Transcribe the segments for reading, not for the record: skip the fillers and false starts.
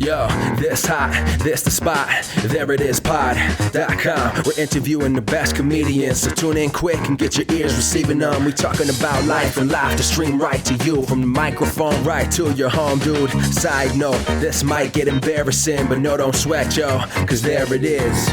Yo, this hot, this the spot, there it is pod.com. We're interviewing the best comedians, so tune in quick and get your ears receiving them. We talking about life and life to stream right to you, from the microphone right to your home, dude. Side note, this might get embarrassing, but no, don't sweat, yo, cause there it is.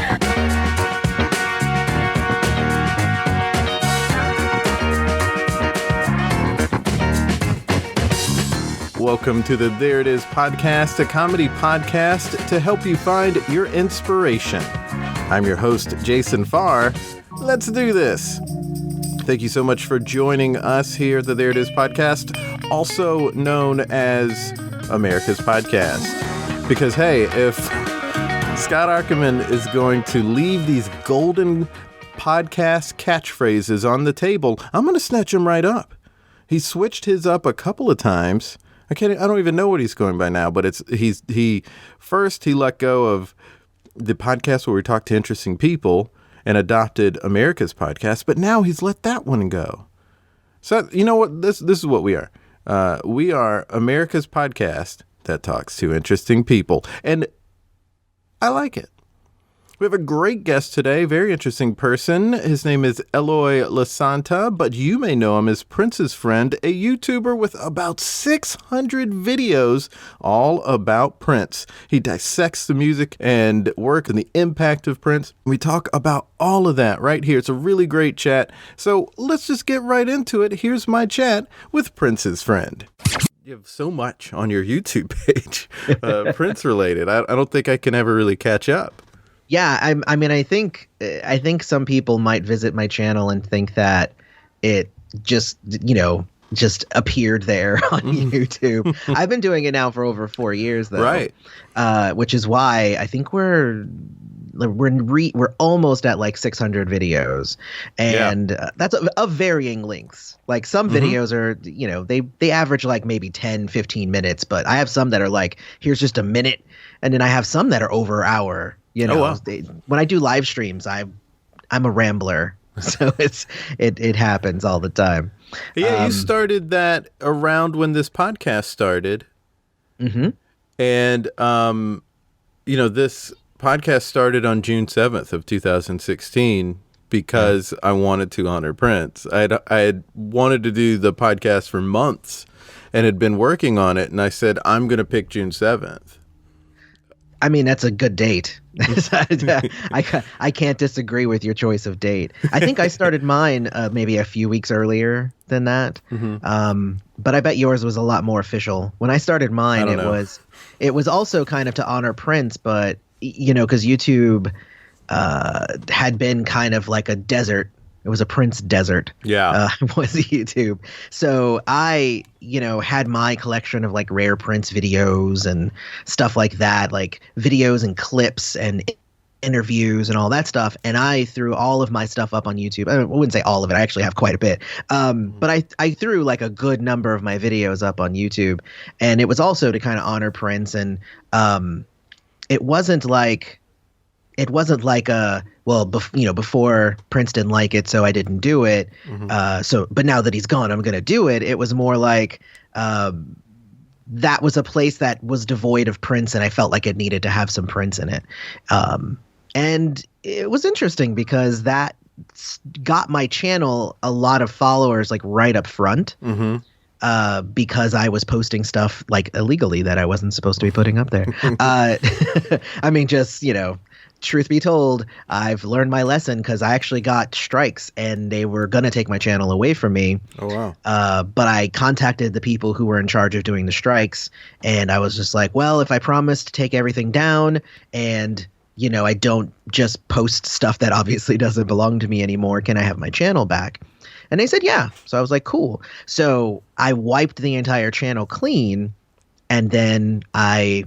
Welcome to the There It Is podcast, a comedy podcast to help you find your inspiration. I'm your host, Jason Farr. Let's do this. Thank you so much for joining us here at the There It Is podcast, also known as America's Podcast. Because, hey, if Scott Ackerman is going to leave these golden podcast catchphrases on the table, I'm going to snatch them right up. He switched his up a couple of times. I don't even know what he's going by now, but he let go of the podcast where we talk to interesting people and adopted America's Podcast, but now he's let that one go. So you know what? This is what we are. We are America's Podcast that talks to interesting people, and I like it. We have a great guest today, very interesting person. His name is Eloy Lasanta, but you may know him as Prince's Friend, a YouTuber with about 600 videos all about Prince. He dissects the music and work and the impact of Prince. We talk about all of that right here. It's a really great chat. So let's just get right into it. Here's my chat with Prince's Friend. You have so much on your YouTube page, Prince related. I don't think I can ever really catch up. Yeah, I think some people might visit my channel and think that it just appeared there on YouTube. I've been doing it now for over 4 years, though. Right. Which is why I think we're almost at like 600 videos, and that's of varying lengths. Like some videos are, they average like maybe 10, 15 minutes, but I have some that are like, here's just a minute, and then I have some that are over an hour. When I do live streams, I'm a rambler, so it happens all the time. Yeah, you started that around when this podcast started. Mm-hmm. And this podcast started on June 7th of 2016 because I wanted to honor Prince. I had wanted to do the podcast for months and had been working on it, and I said I'm going to pick June 7th. I mean, that's a good date. I can't disagree with your choice of date. I think I started mine maybe a few weeks earlier than that. Mm-hmm. But I bet yours was a lot more official. When I started mine, it was also kind of to honor Prince, but because YouTube had been kind of like a desert. It was a Prince desert. Yeah. Was YouTube. So I, had my collection of like rare Prince videos and stuff like that, like videos and clips and interviews and all that stuff. And I threw all of my stuff up on YouTube. I wouldn't say all of it. I actually have quite a bit. But I threw like a good number of my videos up on YouTube. And it was also to kind of honor Prince. And it wasn't like before Prince didn't like it, so I didn't do it. Mm-hmm. But now that he's gone, I'm going to do it. It was more like that was a place that was devoid of Prince, and I felt like it needed to have some Prince in it. And it was interesting because that got my channel a lot of followers, like right up front. Mm-hmm. Because I was posting stuff like illegally that I wasn't supposed to be putting up there. I mean, just, truth be told, I've learned my lesson because I actually got strikes and they were going to take my channel away from me. Oh, wow. But I contacted the people who were in charge of doing the strikes, and I was just like, well, if I promise to take everything down and, I don't just post stuff that obviously doesn't belong to me anymore, can I have my channel back? And they said, yeah. So I was like, cool. So I wiped the entire channel clean, and then I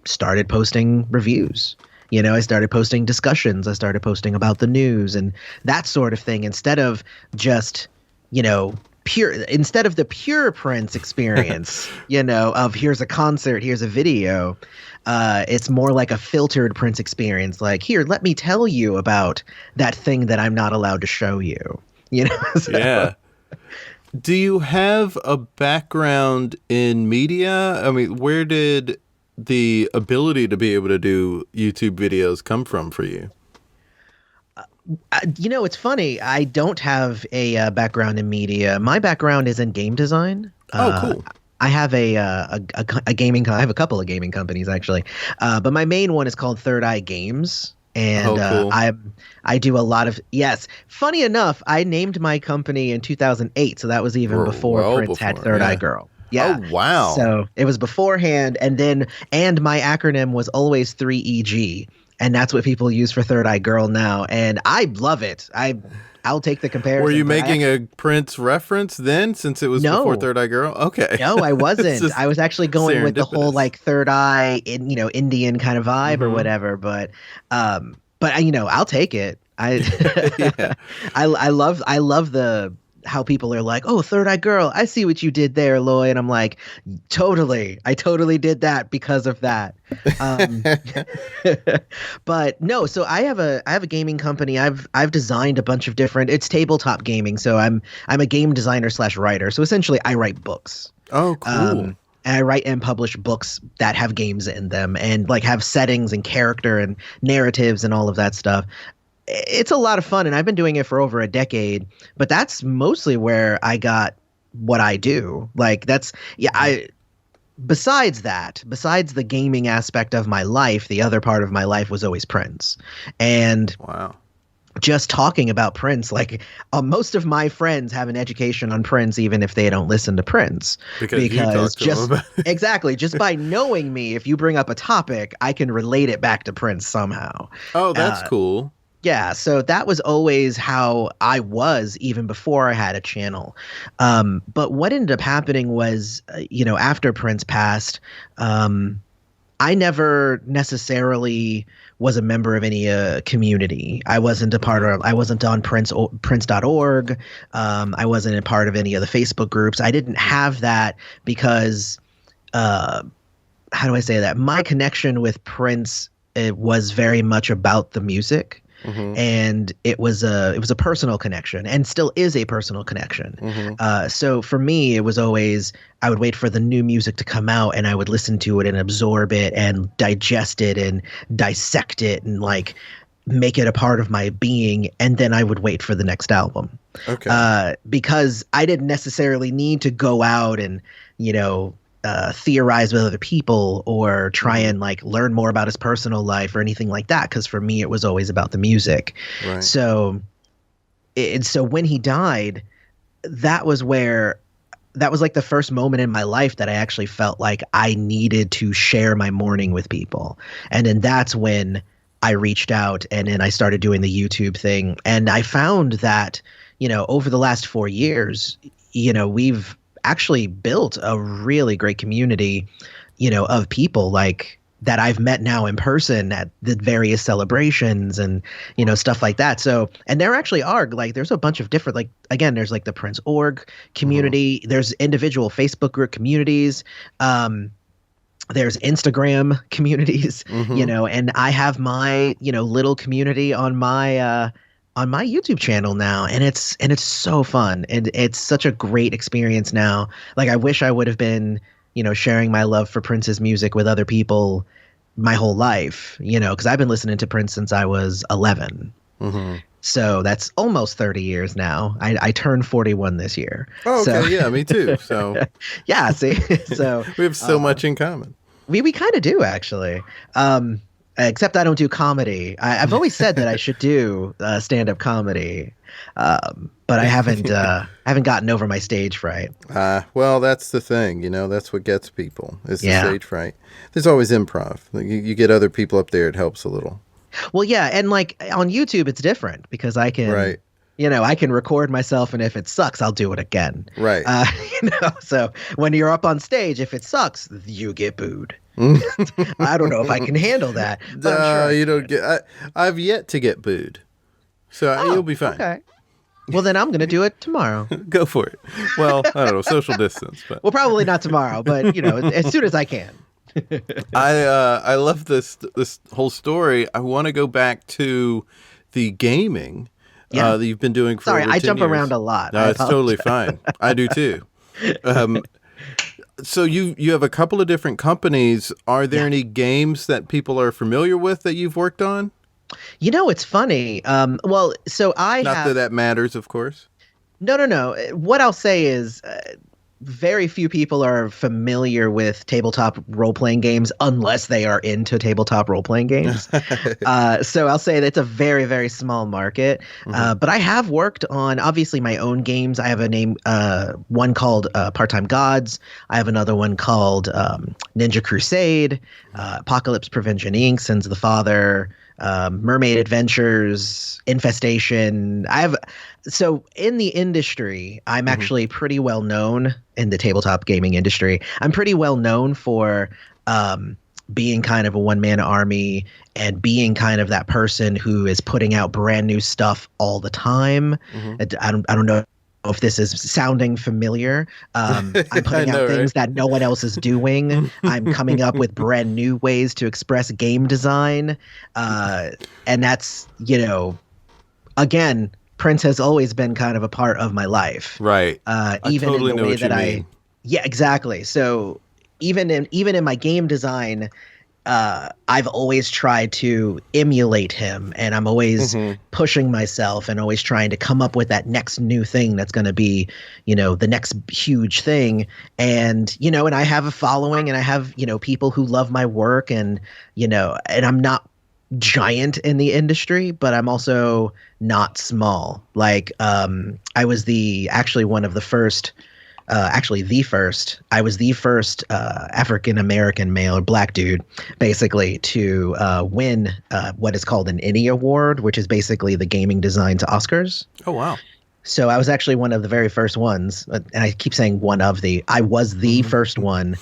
started posting reviews. I started posting discussions. I started posting about the news and that sort of thing, instead of just, instead of the pure Prince experience, of here's a concert, here's a video. It's more like a filtered Prince experience. Like, here, let me tell you about that thing that I'm not allowed to show you. So. Yeah. Do you have a background in media? I mean, where did the ability to be able to do YouTube videos come from for you? It's funny. I don't have a background in media. My background is in game design. Oh, cool. I have a gaming. I have a couple of gaming companies actually, but my main one is called Third Eye Games, and cool. I do a lot of Funny enough, I named my company in 2008, so that was even before Prince had Third Eye Girl. Yeah. Oh, wow. So it was beforehand, and my acronym was always 3EG. And that's what people use for Third Eye Girl now, and I love it. I'll take the comparison. Were you making a Prince reference then, since it was before Third Eye Girl? Okay. No, I wasn't. I was actually going with the whole like Third Eye, Indian kind of vibe or whatever. But I'll take it. I love how people are like, oh, Third Eye Girl, I see what you did there, Eloy. And I'm like, totally. I totally did that because of that. But no, so I have a gaming company. I've designed a bunch of different, it's tabletop gaming. So I'm a game designer / writer. So essentially I write books. Oh, cool. And I write and publish books that have games in them and like have settings and character and narratives and all of that stuff. It's a lot of fun, and I've been doing it for over a decade, but that's mostly where I got what I do. Like besides the gaming aspect of my life, the other part of my life was always Prince. And wow. Just talking about Prince, like most of my friends have an education on Prince, even if they don't listen to Prince. Because just exactly, just by knowing me, if you bring up a topic, I can relate it back to Prince somehow. Oh, that's cool. Yeah, so that was always how I was even before I had a channel. But what ended up happening was, after Prince passed, I never necessarily was a member of any community. I wasn't I wasn't on Prince.org. I wasn't a part of any of the Facebook groups. I didn't have that because, how do I say that? My connection with Prince, it was very much about the music. Mm-hmm. And it was a personal connection, and still is a personal connection. Mm-hmm. So for me, it was always, I would wait for the new music to come out, and I would listen to it and absorb it and digest it and dissect it and like make it a part of my being, and then I would wait for the next album. Okay. Because I didn't necessarily need to go out and theorize with other people or try and like learn more about his personal life or anything like that, because for me it was always about the music. Right. So when he died, that was like the first moment in my life that I actually felt like I needed to share my mourning with people. And then that's when I reached out, and then I started doing the YouTube thing, and I found that over the last 4 years we've actually built a really great community, of people like that I've met now in person at the various celebrations and, stuff like that. So, and there actually are like, there's a bunch of different, like, again, there's like the Prince org community, mm-hmm. There's individual Facebook group communities. There's Instagram communities, mm-hmm. And I have my, little community on my YouTube channel now, and it's so fun, and it's such a great experience now. Like I wish I would have been, sharing my love for Prince's music with other people my whole life, because I've been listening to Prince since I was 11. Mm-hmm. So that's almost 30 years now. I turned 41 this year. Oh, okay. So. Yeah, me too. So yeah, see, so we have so much in common. We kind of do, actually. Except I don't do comedy. I've always said that I should do stand-up comedy, but I haven't gotten over my stage fright. Well, that's the thing, that's what gets people is the stage fright. There's always improv. You get other people up there, it helps a little. Well, yeah, and like on YouTube, it's different because I can, right. I can record myself, and if it sucks, I'll do it again. Right. So when you're up on stage, if it sucks, you get booed. I don't know if I can handle that. But sure you don't get. I've yet to get booed, so you'll be fine. Okay. Well, then I'm going to do it tomorrow. Go for it. Well, I don't know, social distance, but well, probably not tomorrow, but as soon as I can. I love this whole story. I want to go back to the gaming that you've been doing for. Sorry, over I 10 jump years. around a lot. No, it's totally fine. I do too. So you have a couple of different companies. Are there any games that people are familiar with that you've worked on? It's funny. Well, so I Not that have that matters, of course. no. What I'll say is very few people are familiar with tabletop role-playing games unless they are into tabletop role-playing games. So I'll say that it's a very, very small market. But I have worked on, obviously, my own games. I have one called Part-Time Gods. I have another one called Ninja Crusade, Apocalypse Prevention Inc., Sins of the Father, Mermaid Adventures, Infestation. So in the industry, I'm actually pretty well known in the tabletop gaming industry. I'm pretty well known for being kind of a one-man army and being kind of that person who is putting out brand new stuff all the time. I don't know if this is sounding familiar. I'm putting out things that no one else is doing. I'm coming up with brand new ways to express game design. And that's, again, Prince has always been kind of a part of my life. Right. Even totally in the way that yeah, exactly. So even in my game design, I've always tried to emulate him, and I'm always pushing myself and always trying to come up with that next new thing that's going to be, the next huge thing. And, and I have a following, and I have, people who love my work, and, and I'm not giant in the industry, but I'm also not small. Like, I was actually the first African-American male or black dude, basically, to win what is called an Emmy Award, which is basically the gaming design to Oscars. Oh, wow. So I was actually one of the very first ones, and I keep saying I was the first one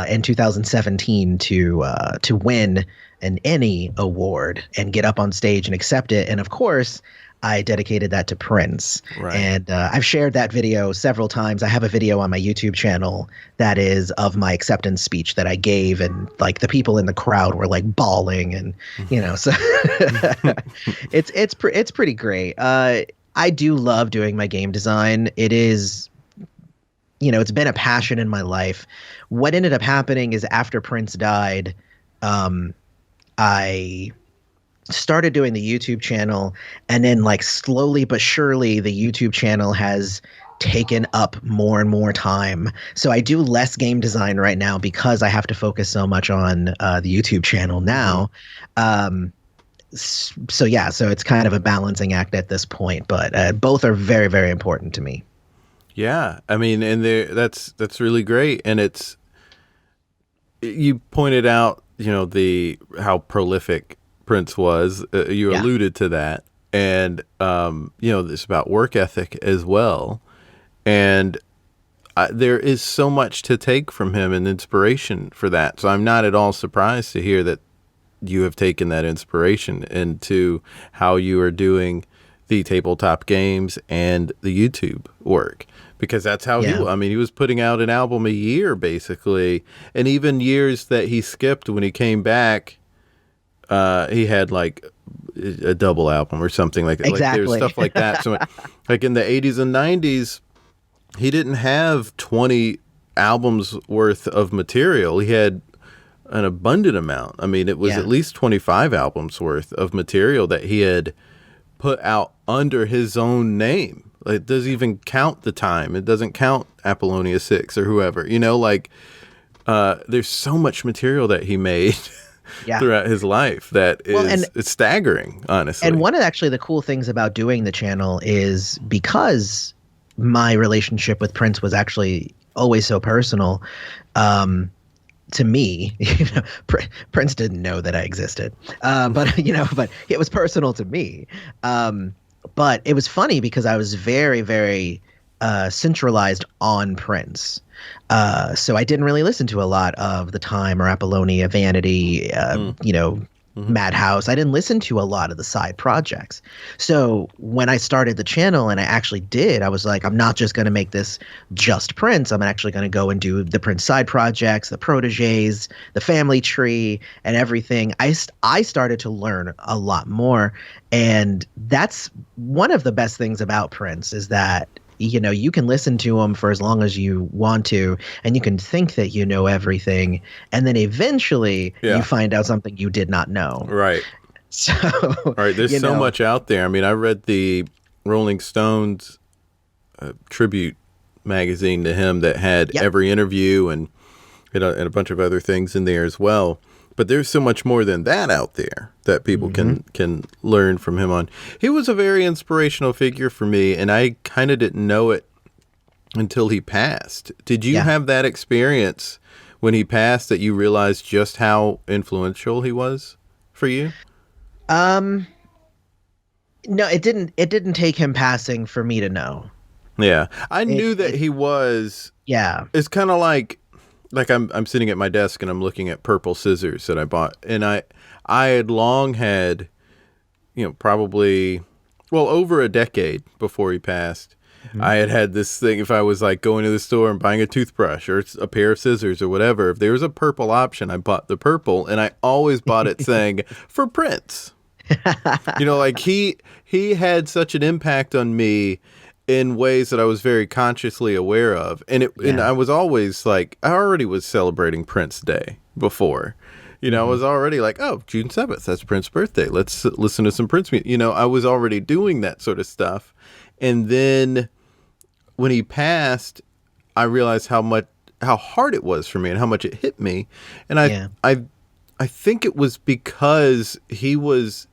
in 2017 to win an Emmy Award and get up on stage and accept it. And of course, I dedicated that to Prince. Right. And I've shared that video several times. I have a video on my YouTube channel that is of my acceptance speech that I gave, and like the people in the crowd were like bawling, and so it's pretty great. I do love doing my game design. It is, it's been a passion in my life. What ended up happening is after Prince died, I started doing the YouTube channel, and then like slowly but surely the YouTube channel has taken up more and more time. So I do less game design right now because I have to focus so much on the YouTube channel now. So it's kind of a balancing act at this point, but both are very, very important to me. Yeah, I mean, and that's really great, and you pointed out, how prolific Prince was. You alluded to that, and it's about work ethic as well, and there is so much to take from him and inspiration for that. So I'm not at all surprised to hear that you have taken that inspiration into how you are doing the tabletop games and the YouTube work, because that's how he was putting out an album a year basically. And even years that he skipped when he came back, he had like a double album or something like that. Exactly. Like, there's stuff like that. So like in the 80s and 90s, he didn't have 20 albums worth of material. He had an abundant amount. I mean, it was at least 25 albums worth of material that he had put out under his own name. It doesn't even count the time. It doesn't count Apollonia 6 or whoever. There's so much material that he made throughout his life that it's staggering, honestly. And one of actually the cool things about doing the channel is because my relationship with Prince was actually always so personal. To me, Prince didn't know that I existed, but it was personal to me. But it was funny because I was very, very centralized on Prince. So I didn't really listen to a lot of The Time or Apollonia, Vanity, Madhouse. I didn't listen to a lot of the side projects. So when I started the channel, and I actually did, I was like, I'm not just going to make this just Prince. I'm actually going to go and do the Prince side projects, the proteges, the family tree, and everything. I started to learn a lot more. And that's one of the best things about Prince, is that you can listen to them for as long as you want to, and you can think that you know everything, and then eventually you find out something you did not know. Right. So, right. There's so much out there. I mean, I read the Rolling Stones tribute magazine to him that had every interview and a bunch of other things in there as well. But there's so much more than that out there that people can learn from him on. He was a very inspirational figure for me, and I kind of didn't know it until he passed. Did you have that experience when he passed that you realized just how influential he was for you? No, it didn't. It didn't take him passing for me to know. Yeah, I knew that he was. Yeah, it's kind of like I'm sitting at my desk and I'm looking at purple scissors that I bought, and I had long had, probably, over a decade before he passed, I had this thing. If I was like going to the store and buying a toothbrush or a pair of scissors or whatever, if there was a purple option, I bought the purple, and I always bought it saying for Prince. He had such an impact on me in ways that I was very consciously aware of. And I was always like, I already was celebrating Prince Day before. I was already like, oh, June 7th, that's Prince's birthday. Let's listen to some Prince music. I was already doing that sort of stuff. And then when he passed, I realized how hard it was for me and how much it hit me. And I think it was because he was,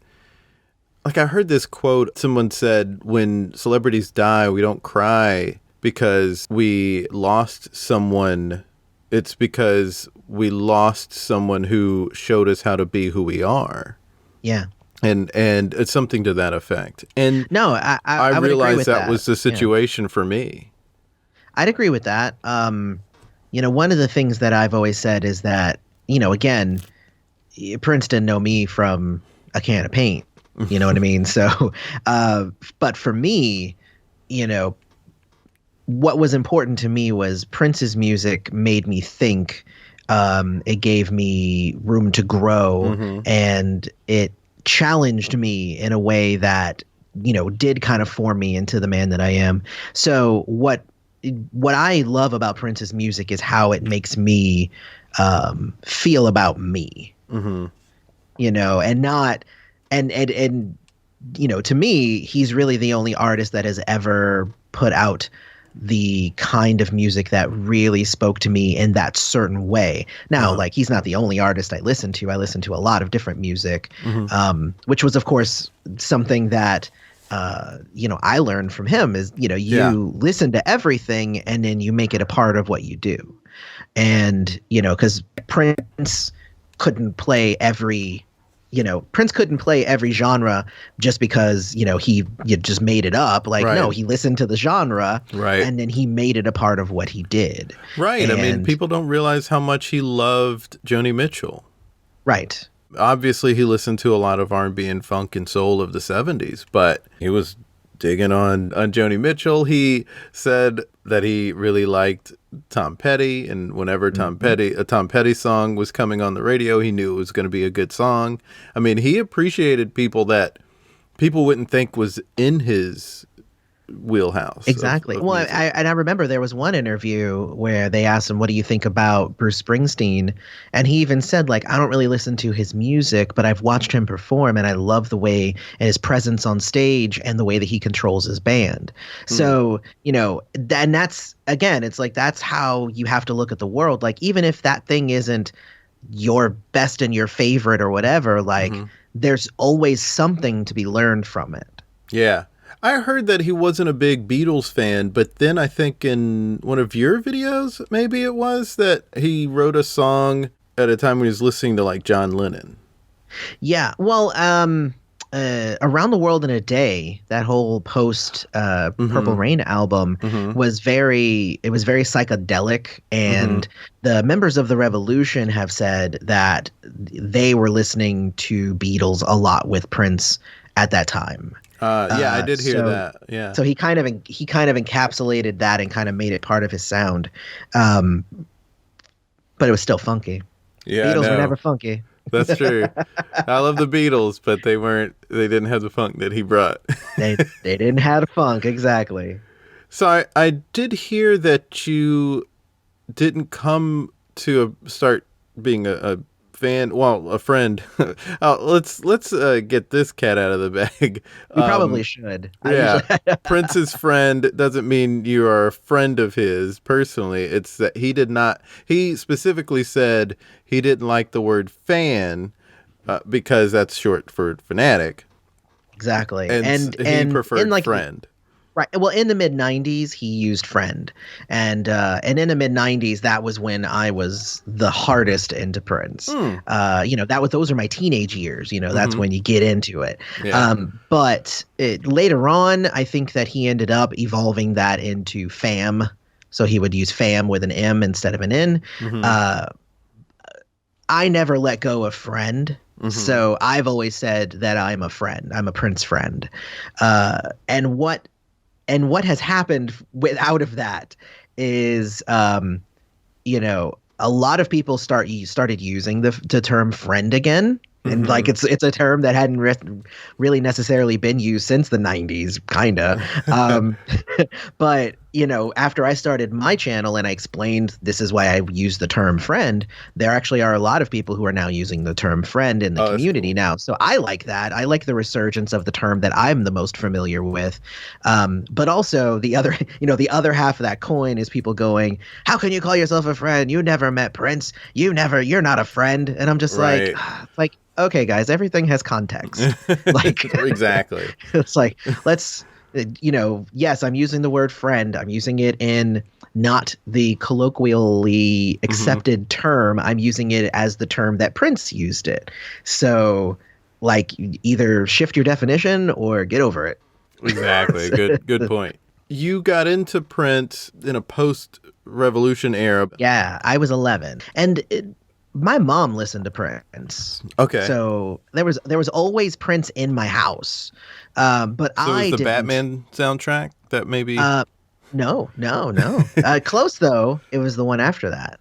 like, I heard this quote. Someone said, when celebrities die, we don't cry because we lost someone. It's because we lost someone who showed us how to be who we are. Yeah. And it's something to that effect. And no, I would realized agree with that was the situation for me. I'd agree with that. One of the things that I've always said is that, again, Prince didn't know me from a can of paint. You know what I mean? So, but for me, what was important to me was Prince's music made me think. It gave me room to grow, and it challenged me in a way that, did kind of form me into the man that I am. So what I love about Prince's music is how it makes me feel about me, and not. And to me, he's really the only artist that has ever put out the kind of music that really spoke to me in that certain way. Now, he's not the only artist I listen to. I listen to a lot of different music, which was, of course, something that, I learned from him is, you listen to everything and then you make it a part of what you do. And, because Prince couldn't play every genre just because, he just made it up. No, he listened to the genre and then he made it a part of what he did. Right. I mean, people don't realize how much he loved Joni Mitchell. Right. Obviously, he listened to a lot of R&B and funk and soul of the 70s, but he was digging on Joni Mitchell. He said that he really liked Tom Petty, and whenever a Tom Petty song was coming on the radio, he knew it was going to be a good song. I mean, he appreciated people that people wouldn't think was in his wheelhouse. Exactly. Well, I remember there was one interview where they asked him, what do you think about Bruce Springsteen? And he even said, I don't really listen to his music, but I've watched him perform and I love the way and his presence on stage and the way that he controls his band. So, and that's, again, it's that's how you have to look at the world. Even if that thing isn't your best and your favorite or whatever, there's always something to be learned from it. Yeah. I heard that he wasn't a big Beatles fan, but then I think in one of your videos, maybe it was, that he wrote a song at a time when he was listening to John Lennon. Yeah. Well, Around the World in a Day, that whole post Purple Rain album was very psychedelic, and the members of the Revolution have said that they were listening to Beatles a lot with Prince at that time. I did hear that. Yeah. So he kind of encapsulated that and kind of made it part of his sound. But it was still funky. Yeah. Beatles were never funky. That's true. I love the Beatles, but they didn't have the funk that he brought. they didn't have the funk, exactly. So I did hear that you didn't come to start being a fan, well, a friend. Let's get this cat out of the bag. We probably should. Yeah, Prince's friend doesn't mean you are a friend of his personally. It's that he specifically said he didn't like the word fan because that's short for fanatic. Exactly. And he preferred friend. Right. Well, in the mid '90s, he used friend, and in the mid '90s, that was when I was the hardest into Prince. Those are my teenage years. That's when you get into it. Yeah. But later on, I think that he ended up evolving that into fam. So he would use fam with an M instead of an N. I never let go of friend. So I've always said that I'm a friend. I'm a Prince friend. And what has happened out of that is, a lot of people started using the term friend again. And like it's a term that hadn't really necessarily been used since the 90s, kind of. But, after I started my channel and I explained this is why I use the term friend, there actually are a lot of people who are now using the term friend in the community now. So I like that. I like the resurgence of the term that I'm the most familiar with. But also the other half of that coin is people going, how can you call yourself a friend? You never met Prince. You're not a friend. And I'm just like, okay, guys, everything has context. Like exactly. It's like, let's, yes, I'm using the word friend. I'm using it in not the colloquially accepted term. I'm using it as the term that Prince used it. So, like, either shift your definition or get over it. Exactly. Good point. You got into Prince in a post-revolution era. Yeah, I was 11. And my mom listened to Prince. Okay. So there was always Prince in my house. But so I was the didn't. Batman soundtrack that maybe? No. Close though. It was the one after that.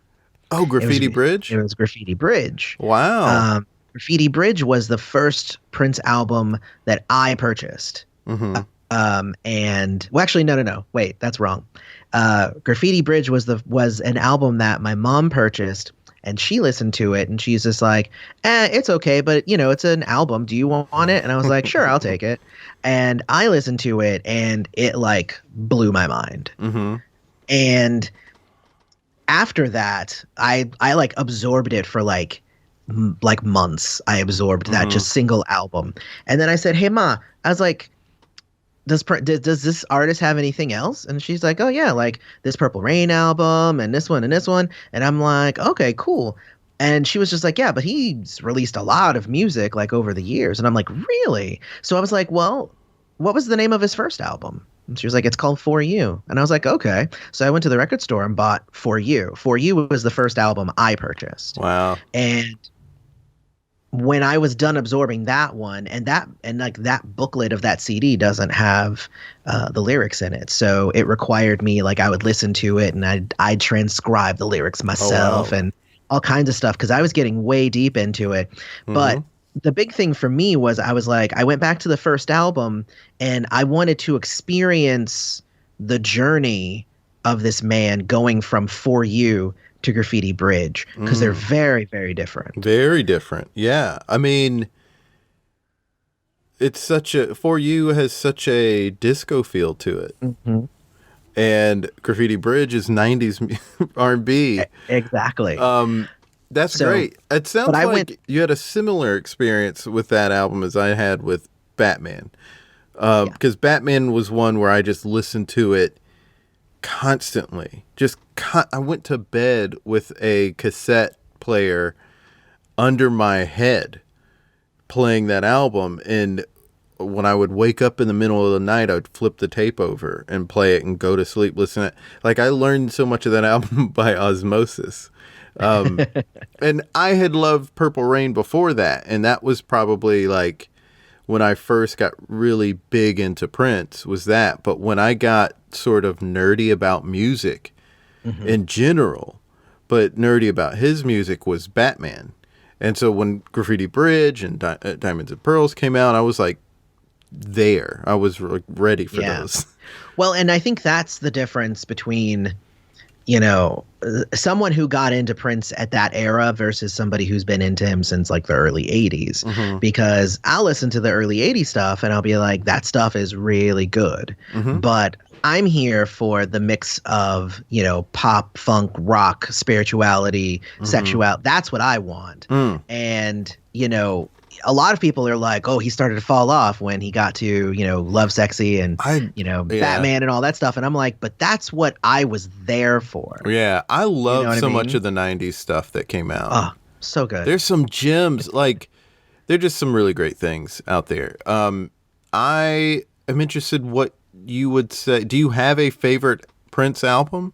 Oh, Graffiti Bridge? It was Graffiti Bridge. Wow. Graffiti Bridge was the first Prince album that I purchased. And well, actually, no. Wait, that's wrong. Graffiti Bridge was an album that my mom purchased. And she listened to it, and she's just like, it's okay, but, it's an album. Do you want it? And I was like, sure, I'll take it. And I listened to it, and it, like, blew my mind. And after that, I like, absorbed it for, like months. I absorbed that just single album. And then I said, hey, Ma, I was like, does this artist have anything else? And she's like, oh yeah, like this Purple Rain album and this one and this one. And I'm like, okay, cool. And she was just like, yeah, but he's released a lot of music like over the years. And I'm like, really? So I was like, well, what was the name of his first album? And she was like, it's called For You. And I was like, okay. So I went to the record store and bought For You. For You was the first album I purchased. Wow. And when I was done absorbing that one, and that booklet of that CD doesn't have the lyrics in it, so it required me, like, I would listen to it and I'd transcribe the lyrics myself and all kinds of stuff because I was getting way deep into it. But the big thing for me was I went back to the first album and I wanted to experience the journey of this man going from For You to Graffiti Bridge because they're very, very different. Very different. Yeah. I mean, it's For You has such a disco feel to it. And Graffiti Bridge is 90s R&B. Exactly. That's great. It sounds like you had a similar experience with that album as I had with Batman. Because Batman was one where I just listened to it constantly. I went to bed with a cassette player under my head playing that album, and when I would wake up in the middle of the night, I would flip the tape over and play it and go to sleep listening to it. Like, I learned so much of that album by osmosis. And I had loved Purple Rain before that, and that was probably like when I first got really big into Prince was that. But when I got sort of nerdy about music in general, but nerdy about his music was Batman. And so when Graffiti Bridge and Diamonds and Pearls came out, I was like there. I was ready for those. Well, and I think that's the difference between, you know, someone who got into Prince at that era versus somebody who's been into him since like the early 80s. Because I'll listen to the early 80s stuff and I'll be like, that stuff is really good. But I'm here for the mix of, you know, pop, funk, rock, spirituality, sexuality. That's what I want. And, you know, a lot of people are like, oh, he started to fall off when he got to, you know, Love Sexy and, you know, Batman and all that stuff. And I'm like, but that's what I was there for. Yeah. I love much of the 90s stuff that came out. Oh, so good. There's some gems. Like, there are just some really great things out there. I am interested what you would say. Do you have a favorite Prince album?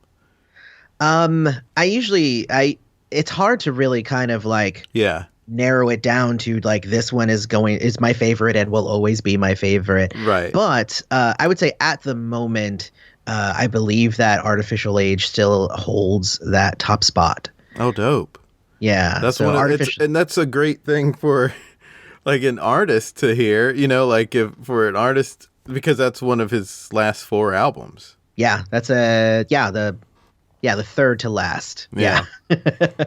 It's hard to really kind of like narrow it down to like this one is my favorite and will always be my favorite. Right. But I would say at the moment, I believe that Artificial Age still holds that top spot. Oh, dope. Yeah. That's and that's a great thing for like an artist to hear, you know, like for an artist, because that's one of his last 4 albums. Yeah. That's the third to last. Yeah.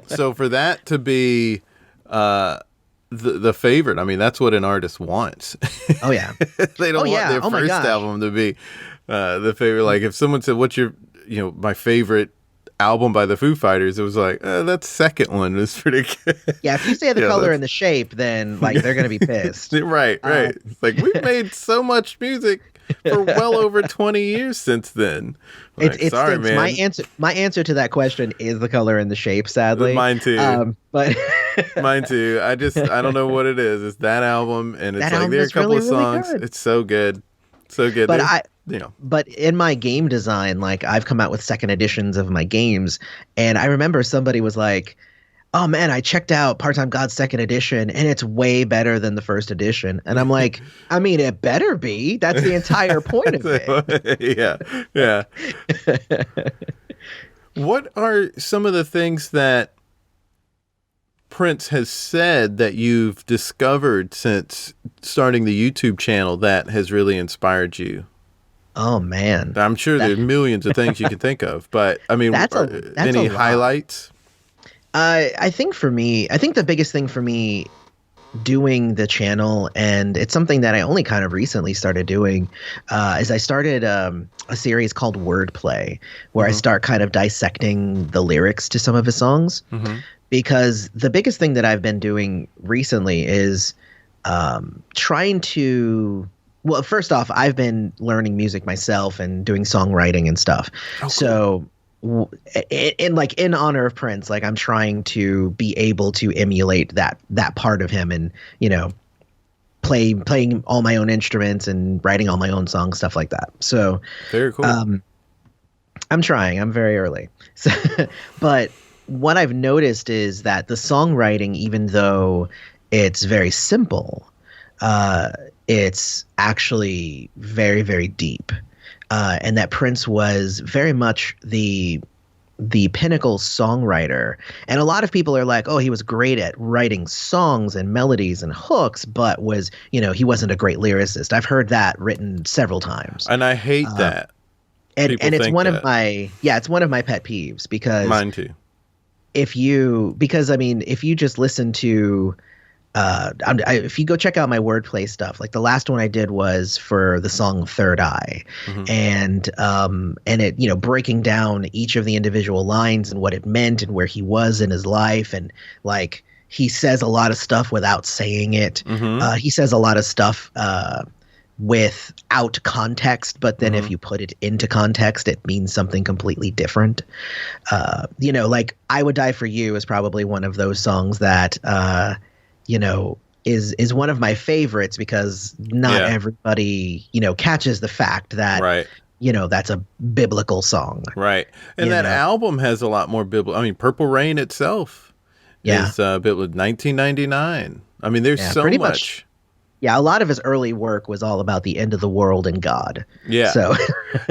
So for that to be the favorite, I mean, that's what an artist wants. Oh yeah. They don't want their first album to be the favorite. Like if someone said, what's your, you know, my favorite album by the Foo Fighters, it was like, that second one was pretty good. Yeah, if you say the color and the shape, then like they're gonna be pissed. Right. It's like we've made so much music for well over 20 years since then. Like, it sorry, stinks. man. My answer to that question is the color and the shape, sadly. Mine too. But mine too. I don't know what it is. It's that album, and it's that like there are a couple really, of songs. Really good. It's so good. So good. But But in my game design, like I've come out with second editions of my games, and I remember somebody was like, oh man, I checked out Part-Time God's second edition and it's way better than the first edition. And I'm like, I mean, it better be. That's the entire point of it. Yeah. What are some of the things that Prince has said that you've discovered since starting the YouTube channel that has really inspired you? Oh man. I'm sure there's millions of things you can think of, but I mean, that's any highlights? I think the biggest thing for me doing the channel, and it's something that I only kind of recently started doing, is I started a series called Wordplay, where I start kind of dissecting the lyrics to some of his songs. Because the biggest thing that I've been doing recently is trying to... Well, first off, I've been learning music myself and doing songwriting and stuff. Oh, cool. So... in honor of Prince, like I'm trying to be able to emulate that part of him, and you know, playing all my own instruments and writing all my own songs, stuff like that. So very cool. I'm trying. I'm very early. So, but what I've noticed is that the songwriting, even though it's very simple, it's actually very, very deep. And that Prince was very much the pinnacle songwriter. And a lot of people are like, oh, he was great at writing songs and melodies and hooks, but he wasn't a great lyricist. I've heard that written several times. And I hate that. And it's one of my pet peeves, because mine too. If you just listen to if you go check out my Wordplay stuff, like the last one I did was for the song Third Eye, and it, breaking down each of the individual lines and what it meant and where he was in his life. And like, he says a lot of stuff without saying it. He says a lot of stuff without context, but then if you put it into context, it means something completely different. Like I Would Die for You is probably one of those songs that, is one of my favorites, because not everybody, catches the fact that, that's a biblical song. Right. And that album has a lot more biblical. I mean, Purple Rain itself is biblical. 1999. I mean, there's so much. Yeah, a lot of his early work was all about the end of the world and God. Yeah. So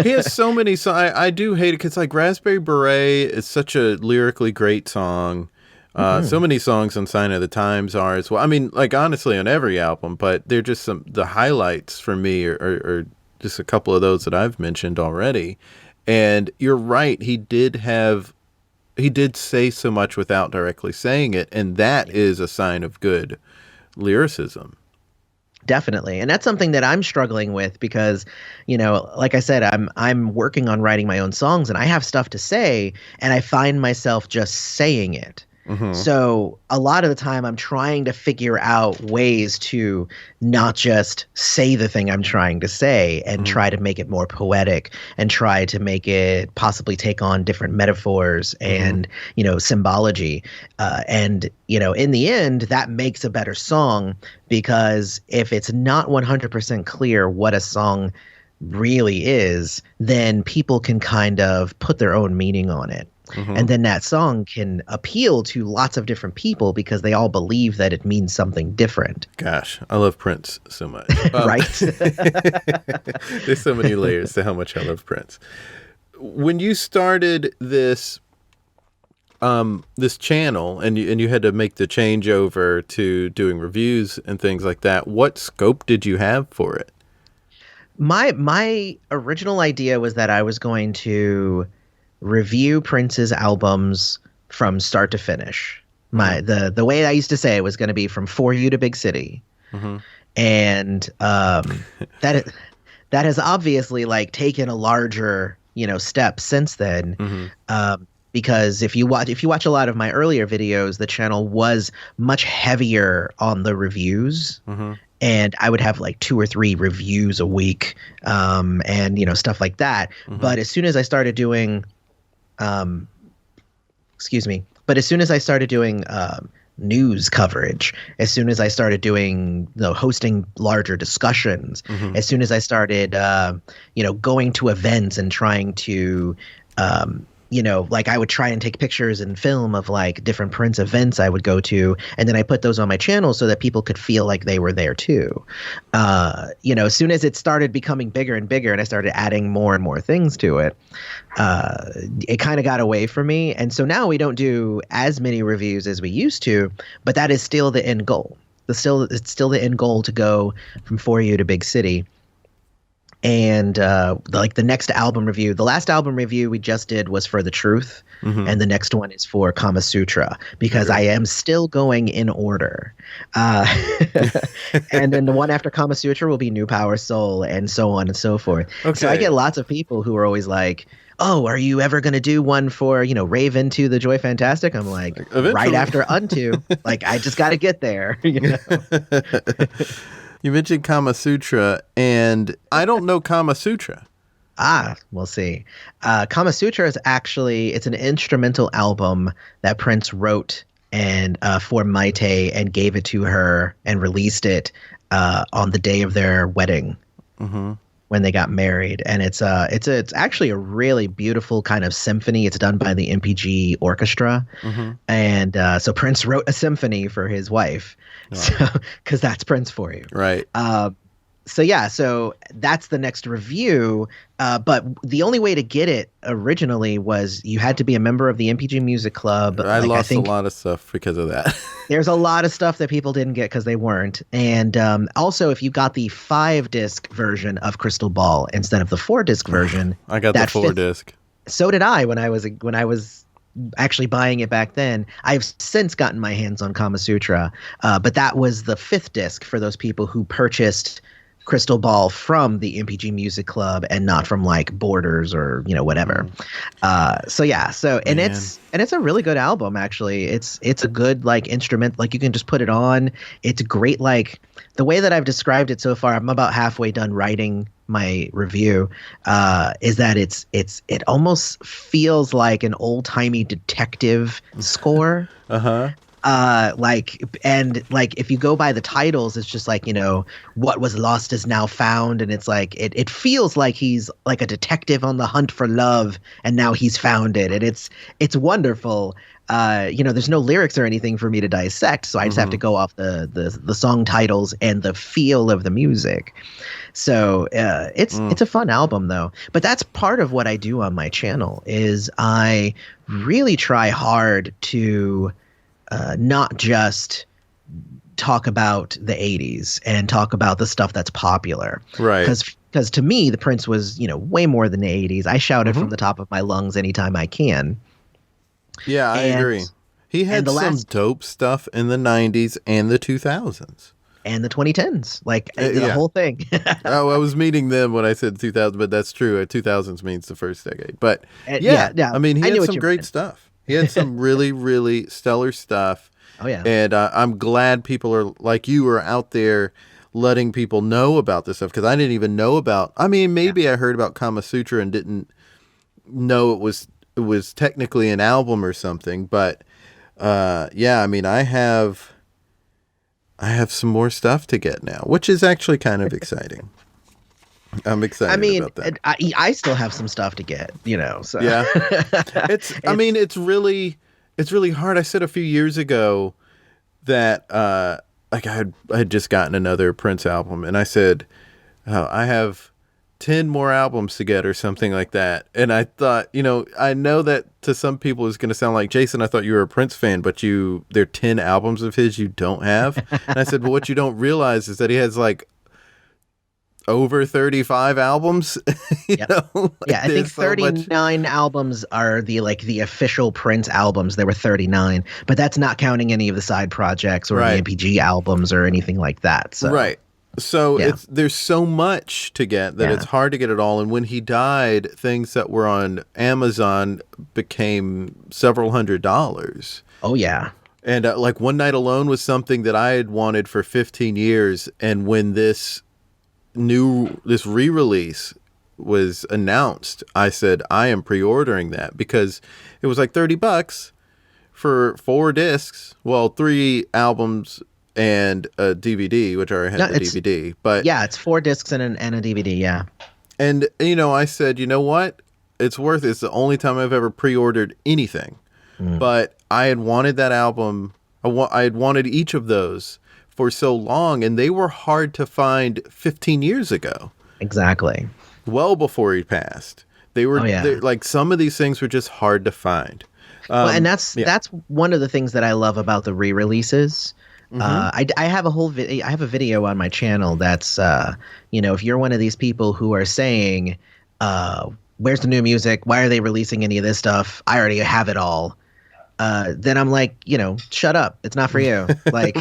he has so many songs. I do hate it because like Raspberry Beret is such a lyrically great song. So many songs on Sign of the Times are as well. I mean, like honestly on every album, but they're just the highlights for me are just a couple of those that I've mentioned already. And you're right. He did say so much without directly saying it. And that is a sign of good lyricism. Definitely. And that's something that I'm struggling with because, like I said, I'm working on writing my own songs and I have stuff to say and I find myself just saying it. Mm-hmm. So a lot of the time I'm trying to figure out ways to not just say the thing I'm trying to say and try to make it more poetic and try to make it possibly take on different metaphors and, symbology. And in the end, that makes a better song because if it's not 100% clear what a song really is, then people can kind of put their own meaning on it. Mm-hmm. And then that song can appeal to lots of different people because they all believe that it means something different. Gosh, I love Prince so much. Right? There's so many layers to how much I love Prince. When you started this channel and you had to make the changeover to doing reviews and things like that, what scope did you have for it? My original idea was that I was going to review Prince's albums from start to finish. The way I used to say it was going to be from For You to Big City. Mm-hmm. And that has obviously taken a larger step since then. Mm-hmm. Because if you watch a lot of my earlier videos, the channel was much heavier on the reviews. Mm-hmm. And I would have 2 or 3 reviews a week and stuff like that. Mm-hmm. But as soon as I started doing news coverage, as soon as I started doing hosting larger discussions, mm-hmm. as soon as I started going to events and trying to I would try and take pictures and film of different Prince events I would go to, and then I put those on my channel so that people could feel like they were there too. As soon as it started becoming bigger and bigger and I started adding more and more things to it, it kind of got away from me. And so now we don't do as many reviews as we used to, but that is still the end goal. It's still the end goal to go from For You to Big City. And the next album review, the last album review we just did was for The Truth, mm-hmm. and the next one is for Kama Sutra because I am still going in order. And then the one after Kama Sutra will be New Power Soul and so on and so forth. Okay. So I get lots of people who are always like, oh, are you ever going to do one for, Rave Into the Joy Fantastic? I'm like, eventually. Right after Unto. I just got to get there. You mentioned Kama Sutra, and I don't know Kama Sutra. We'll see. Kama Sutra is it's an instrumental album that Prince wrote and for Maite and gave it to her and released it on the day of their wedding. Mm-hmm. When they got married, and it's actually a really beautiful kind of symphony. It's done by the MPG Orchestra, mm-hmm. and so Prince wrote a symphony for his wife, because that's Prince for you, right? So that's the next review. But the only way to get it originally was you had to be a member of the MPG Music Club. I lost a lot of stuff because of that. There's a lot of stuff that people didn't get because they weren't. And also, if you got the 5-disc version of Crystal Ball instead of the 4-disc version, I got the 4-disc. So did I when I was actually buying it back then. I've since gotten my hands on Kama Sutra, but that was the 5th disc for those people who purchased Crystal Ball from the MPG Music Club and not from Borders or whatever. And it's a really good album actually. It's a good instrument, you can just put it on. It's great. The way that I've described it so far, I'm about halfway done writing my review, is that it almost feels like an old-timey detective score. Uh-huh. If you go by the titles, it's just what was lost is now found, and it's it feels like he's like a detective on the hunt for love, and now he's found it, and it's wonderful. There's no lyrics or anything for me to dissect, so I just have to go off the song titles and the feel of the music. So it's a fun album though. But that's part of what I do on my channel is I really try hard to not just talk about the 80s and talk about the stuff that's popular. Right. Because to me, the Prince was, way more than the 80s. I shout it Mm-hmm. from the top of my lungs anytime I can. Yeah, I agree. He had some dope stuff in the 90s and the 2000s. And the 2010s, the whole thing. Oh, I was meaning them when I said 2000, but that's true. 2000s means the first decade. But yeah. I mean, he had some great stuff. He had some really, really stellar stuff. Oh, yeah. And I'm glad people are like you are out there letting people know about this stuff, because I didn't even know about. I mean, maybe I heard about Kama Sutra and didn't know it was technically an album or something. But I mean, I have some more stuff to get now, which is actually kind of exciting. I'm excited about that. I still have some stuff to get, so. Yeah. It's really hard. I said a few years ago that, I had just gotten another Prince album, and I said, I have 10 more albums to get or something like that. And I thought, I know that to some people it's going to sound like, Jason, I thought you were a Prince fan, but there are 10 albums of his you don't have. And I said, well, what you don't realize is that he has over 35 albums. I think 39 albums are the official Prince albums. There were 39, but that's not counting any of the side projects or the MPG albums or anything like that. So. Right. So there's so much to get that it's hard to get it all. And when he died, things that were on Amazon became several $100s. Oh, yeah. And One Night Alone was something that I had wanted for 15 years. And when this re-release was announced, I said, I am pre-ordering that, because it was like $30 for 4 discs. Well, 3 albums and a DVD, which I already had the DVD. But yeah, it's 4 discs and a DVD, yeah. And, I said, you know what? It's worth it. It's the only time I've ever pre-ordered anything. But I had wanted that album. I had wanted each of those for so long, and they were hard to find 15 years ago. Exactly. Well before he passed. They were some of these things were just hard to find. And that's one of the things that I love about the re-releases. I have I have a video on my channel that's if you're one of these people who are saying, where's the new music? Why are they releasing any of this stuff? I already have it all. Then I'm like, shut up. It's not for you. Right.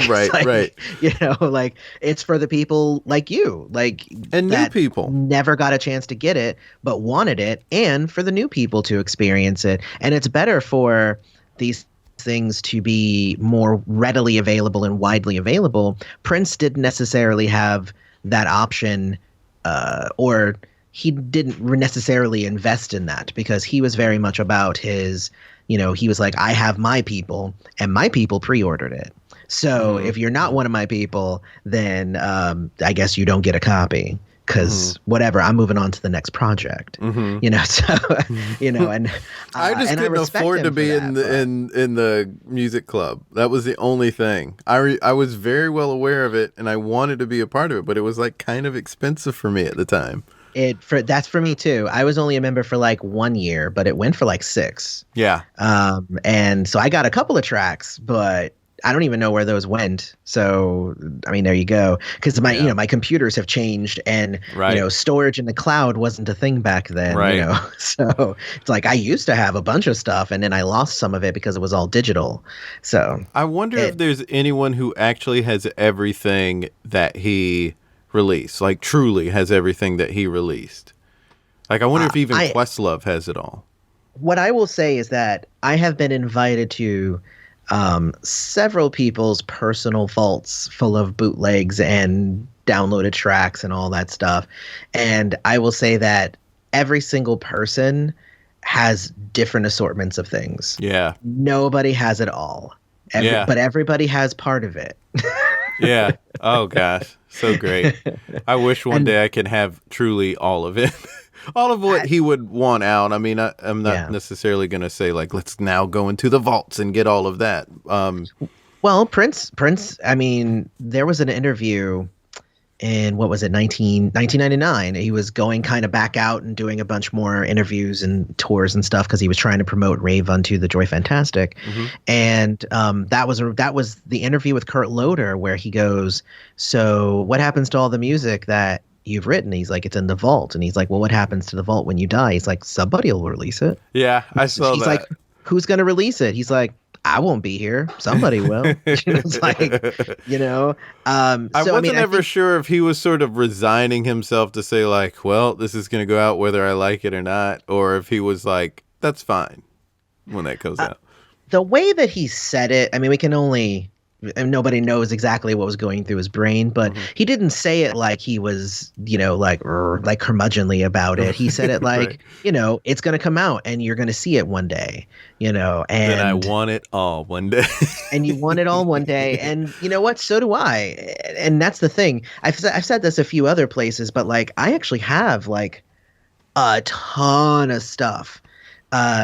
It's for the people like you, and new people never got a chance to get it, but wanted it, and for the new people to experience it. And it's better for these things to be more readily available and widely available. Prince didn't necessarily have that option, or he didn't necessarily invest in that, because he was very much about his, he was like, I have my people, and my people pre-ordered it. So if you're not one of my people, then I guess you don't get a copy, because whatever, I'm moving on to the next project. And I just couldn't afford to be in the music club. That was the only thing. I was very well aware of it, and I wanted to be a part of it, but it was kind of expensive for me at the time. That's for me too. I was only a member for 1 year, but it went for 6. Yeah. And so I got a couple of tracks, but I don't even know where those went. So, I mean, there you go. Because my computers have changed, and storage in the cloud wasn't a thing back then. Right. So it's I used to have a bunch of stuff, and then I lost some of it because it was all digital. So I wonder if there's anyone who actually has everything that he released, truly has everything that he released. I wonder if even Questlove has it all. What I will say is that I have been invited to several people's personal vaults full of bootlegs and downloaded tracks and all that stuff. And I will say that every single person has different assortments of things. Yeah. Nobody has it all. But everybody has part of it. Yeah. Oh, gosh. So great. I wish one day I could have truly all of it. All of what he would want out. I mean, I'm not necessarily going to say, let's now go into the vaults and get all of that. Well, Prince, I mean, there was an interview. in what was it, 1999. He was going kind of back out and doing a bunch more interviews and tours and stuff because he was trying to promote Rave Unto the Joy Fantastic. And that was the interview with Kurt Loder where he goes, so what happens to all the music that you've written? He's like, it's in the vault. And he's like, well, what happens to the vault when you die? He's like, somebody will release it. Yeah, I saw He's that. like, who's going to release it? He's like, I won't be here. Somebody will. It's like, you know. I wasn't ever sure if he was sort of resigning himself to say like, well, this is going to go out whether I like it or not, or if he was like, that's fine when that goes out. The way that he said it, I mean, we can only, and nobody knows exactly what was going through his brain, but he didn't say it like he was, you know, like curmudgeonly about it. He said it like, right. You know, it's going to come out and you're going to see it one day, you know. And then I want it all one day. And you want it all one day. And you know what? So do I. And that's the thing. I've said this a few other places, but like I actually have like a ton of stuff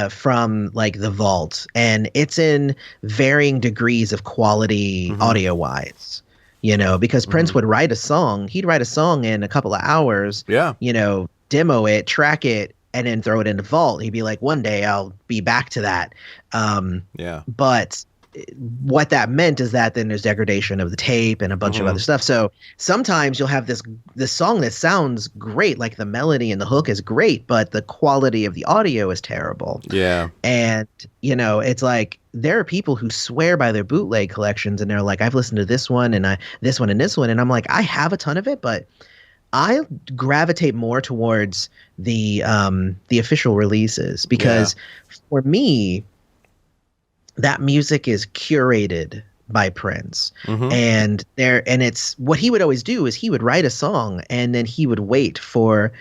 from like the vault, and it's in varying degrees of quality audio wise, you know, because Prince would write a song. He'd write a song in a couple of hours, you know, demo it, track it, and then throw it in the vault. He'd be like, one day I'll be back to that. But what that meant is that then there's degradation of the tape and a bunch of other stuff. So sometimes you'll have this song that sounds great, like the melody and the hook is great, but the quality of the audio is terrible. Yeah. And, you know, it's like there are people who swear by their bootleg collections and they're like, I've listened to this one and this one and this one. And I'm like, I have a ton of it, but I gravitate more towards the official releases because for me, that music is curated by Prince. And it's what he would always do is he would write a song and then he would wait for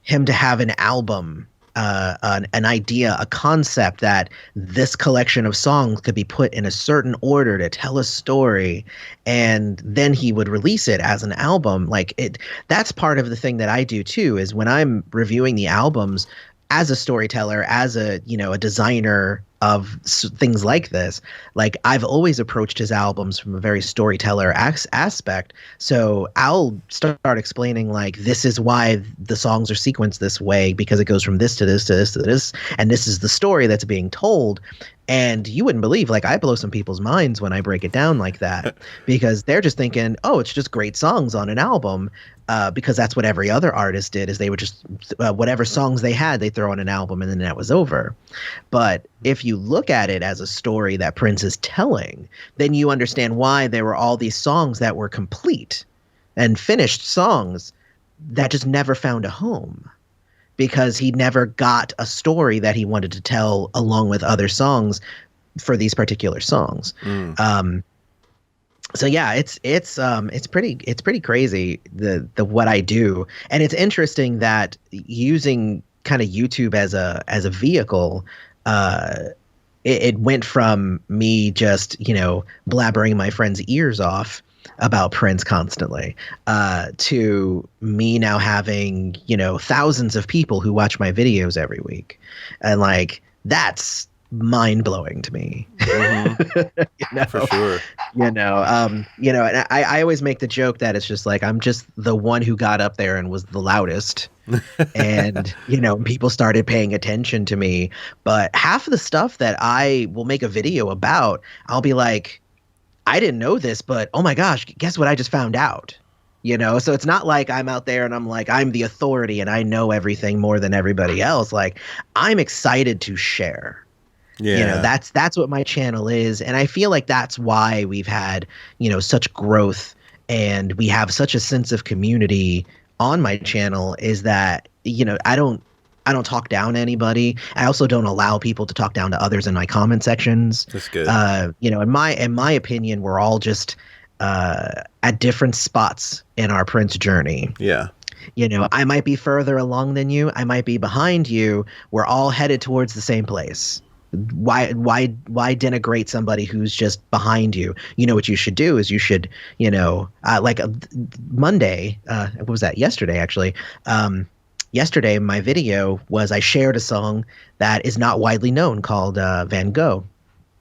him to have an album, an idea, a concept that this collection of songs could be put in a certain order to tell a story. And then he would release it as an album. Like that's part of the thing that I do too, is when I'm reviewing the albums as a storyteller, as a, you know, a designer of things like this, like I've always approached his albums from a very storyteller aspect. So I'll start explaining like, this is why the songs are sequenced this way, because it goes from this to this to this to this, and this is the story that's being told. And you wouldn't believe, like I blow some people's minds when I break it down like that, because they're just thinking, oh, it's just great songs on an album. Because that's what every other artist did, is they would just whatever songs they had, they throw on an album and then that was over. But if you look at it as a story that Prince is telling, then you understand why there were all these songs that were complete and finished songs that just never found a home, because he never got a story that he wanted to tell along with other songs for these particular songs. So yeah, it's pretty crazy the what I do. And it's interesting that using kind of YouTube as a vehicle, it went from me just, you know, blabbering my friends' ears off about Prince constantly, to me now having, you know, thousands of people who watch my videos every week. And like, that's mind-blowing to me. You know? For sure. You know, and I always make the joke that it's just like, I'm just the one who got up there and was the loudest. And, you know, people started paying attention to me. But half of the stuff that I will make a video about, I'll be like, I didn't know this, but oh my gosh, guess what I just found out? You know, so it's not like I'm out there and I'm like, I'm the authority and I know everything more than everybody else. Like, I'm excited to share. Yeah. You know, that's what my channel is. And I feel like that's why we've had, you know, such growth and we have such a sense of community on my channel, is that, you know, I don't talk down to anybody. I also don't allow people to talk down to others in my comment sections. That's good. You know, in my opinion, we're all just at different spots in our Prince journey. Yeah. You know, I might be further along than you. I might be behind you. We're all headed towards the same place. Why denigrate somebody who's just behind you? You know, what you should do is you should, you know, like Monday, what was that? Yesterday, actually. Yesterday, my video was I shared a song that is not widely known called Van Gogh.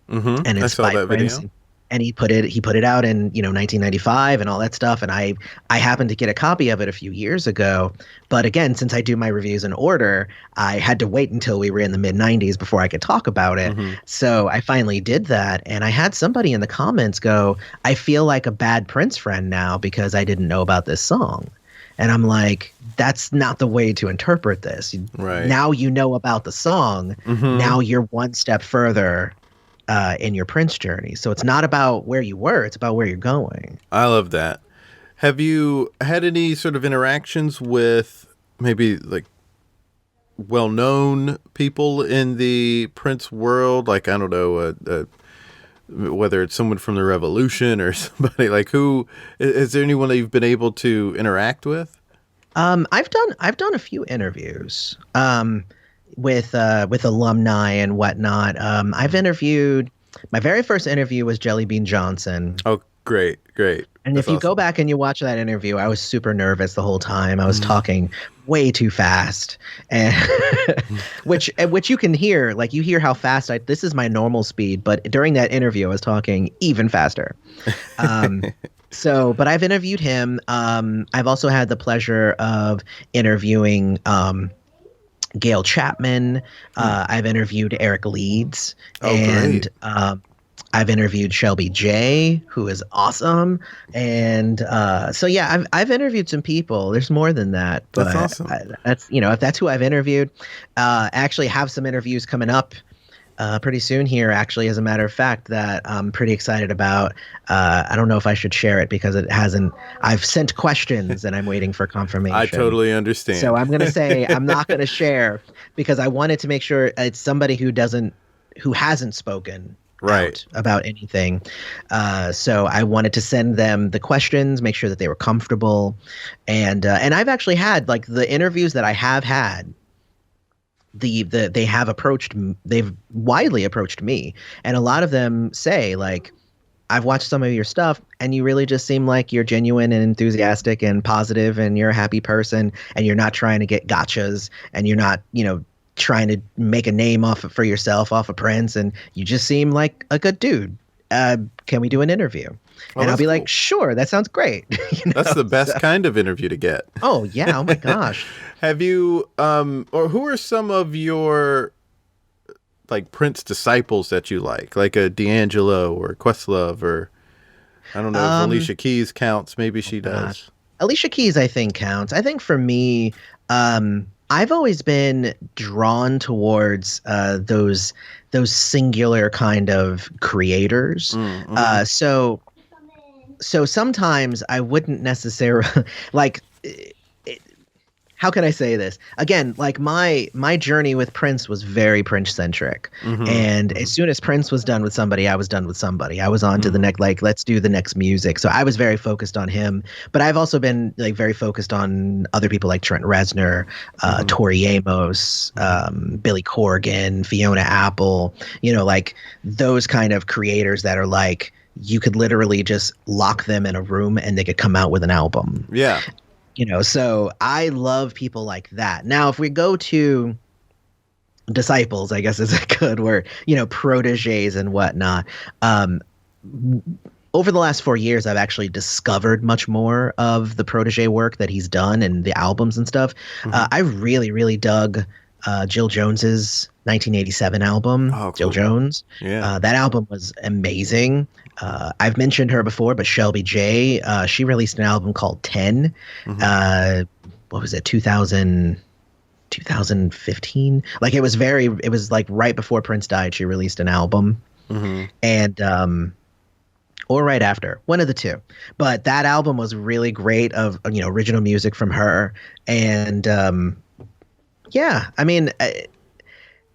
And it's I saw by that Prince. video. And he put it out in 1995 and all that stuff, and I happened to get a copy of it a few years ago, but again, since I do my reviews in order, I had to wait until we were in the mid 90s before I could talk about it. So I finally did that, and I had somebody in the comments go, I feel like a bad Prince friend now because I didn't know about this song. And I'm like, that's not the way to interpret this. Right. Now you know about the song, now you're one step further in your Prince journey. So it's not about where you were, it's about where you're going. I love that. Have you had any sort of interactions with maybe like well-known people in the Prince world? Like, I don't know, whether it's someone from the Revolution or somebody like who, is there anyone that you've been able to interact with? I've done a few interviews with alumni and whatnot. I've interviewed, my very first interview was Jelly Bean Johnson. Oh, great. And That's if you awesome. go back and you watch that interview, I was super nervous the whole time. I was talking way too fast, and which you can hear. Like, you hear how fast this is my normal speed, but during that interview, I was talking even faster. But I've interviewed him. I've also had the pleasure of interviewing Gail Chapman. I've interviewed Eric Leeds, and I've interviewed Shelby J, who is awesome. And I've interviewed some people. There's more than that, but that's awesome. If that's who I've interviewed. I actually have some interviews coming up pretty soon here, actually, as a matter of fact, that I'm pretty excited about. I don't know if I should share it because it hasn't. I've sent questions and I'm waiting for confirmation. I totally understand. So I'm going to say I'm not going to share because I wanted to make sure it's somebody who hasn't spoken out about anything. So I wanted to send them the questions, make sure that they were comfortable, and I've actually had, like, the interviews that I have had. They've widely approached me, and a lot of them say, like, I've watched some of your stuff and you really just seem like you're genuine and enthusiastic and positive and you're a happy person and you're not trying to get gotchas and you're not, trying to make a name for yourself off of Prince, and you just seem like a good dude. Can we do an interview? And I'll be like, sure, that sounds great. That's the best kind of interview to get. Oh yeah. Oh my gosh. Have you, or who are some of your, like, Prince disciples that you like a D'Angelo or Questlove, or I don't know if Alicia Keys counts. Maybe she does. Gosh. Alicia Keys, I think, counts. I think for me, I've always been drawn towards those singular kind of creators. So sometimes I wouldn't necessarily like. How can I say this? Again, like, my journey with Prince was very Prince centric. And as soon as Prince was done with somebody, I was done with somebody. I was on to the next, like, let's do the next music. So I was very focused on him. But I've also been, like, very focused on other people like Trent Reznor, Tori Amos, Billy Corgan, Fiona Apple, like those kind of creators that are like, you could literally just lock them in a room and they could come out with an album. Yeah. So I love people like that. Now, if we go to disciples, I guess is a good word, proteges and whatnot. Over the last 4 years, I've actually discovered much more of the protege work that he's done and the albums and stuff. I really, really dug Jill Jones's 1987 album, Oh, cool. Jill Jones. Yeah. That album was amazing. I've mentioned her before, but Shelby J, she released an album called 10. What was it, 2015? Like, it was like right before Prince died, she released an album. And or right after, one of the two. But that album was really great, of original music from her. And yeah, I mean,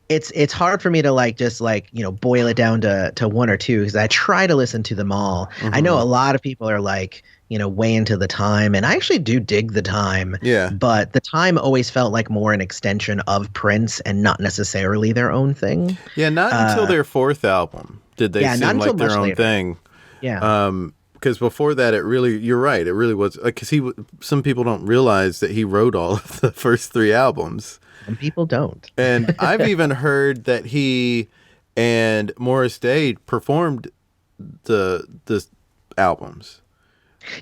it's hard for me to just boil it down to one or two, because I try to listen to them all. I know a lot of people are like, way into the Time, and I actually do dig the Time. Yeah. But the Time always felt like more an extension of Prince and not necessarily their own thing. Yeah, not until their fourth album did they seem like their own thing. Yeah. Because before that, you're right, it really was, because some people don't realize that he wrote all of the first three albums. And people don't. And I've even heard that he and Morris Day performed the albums.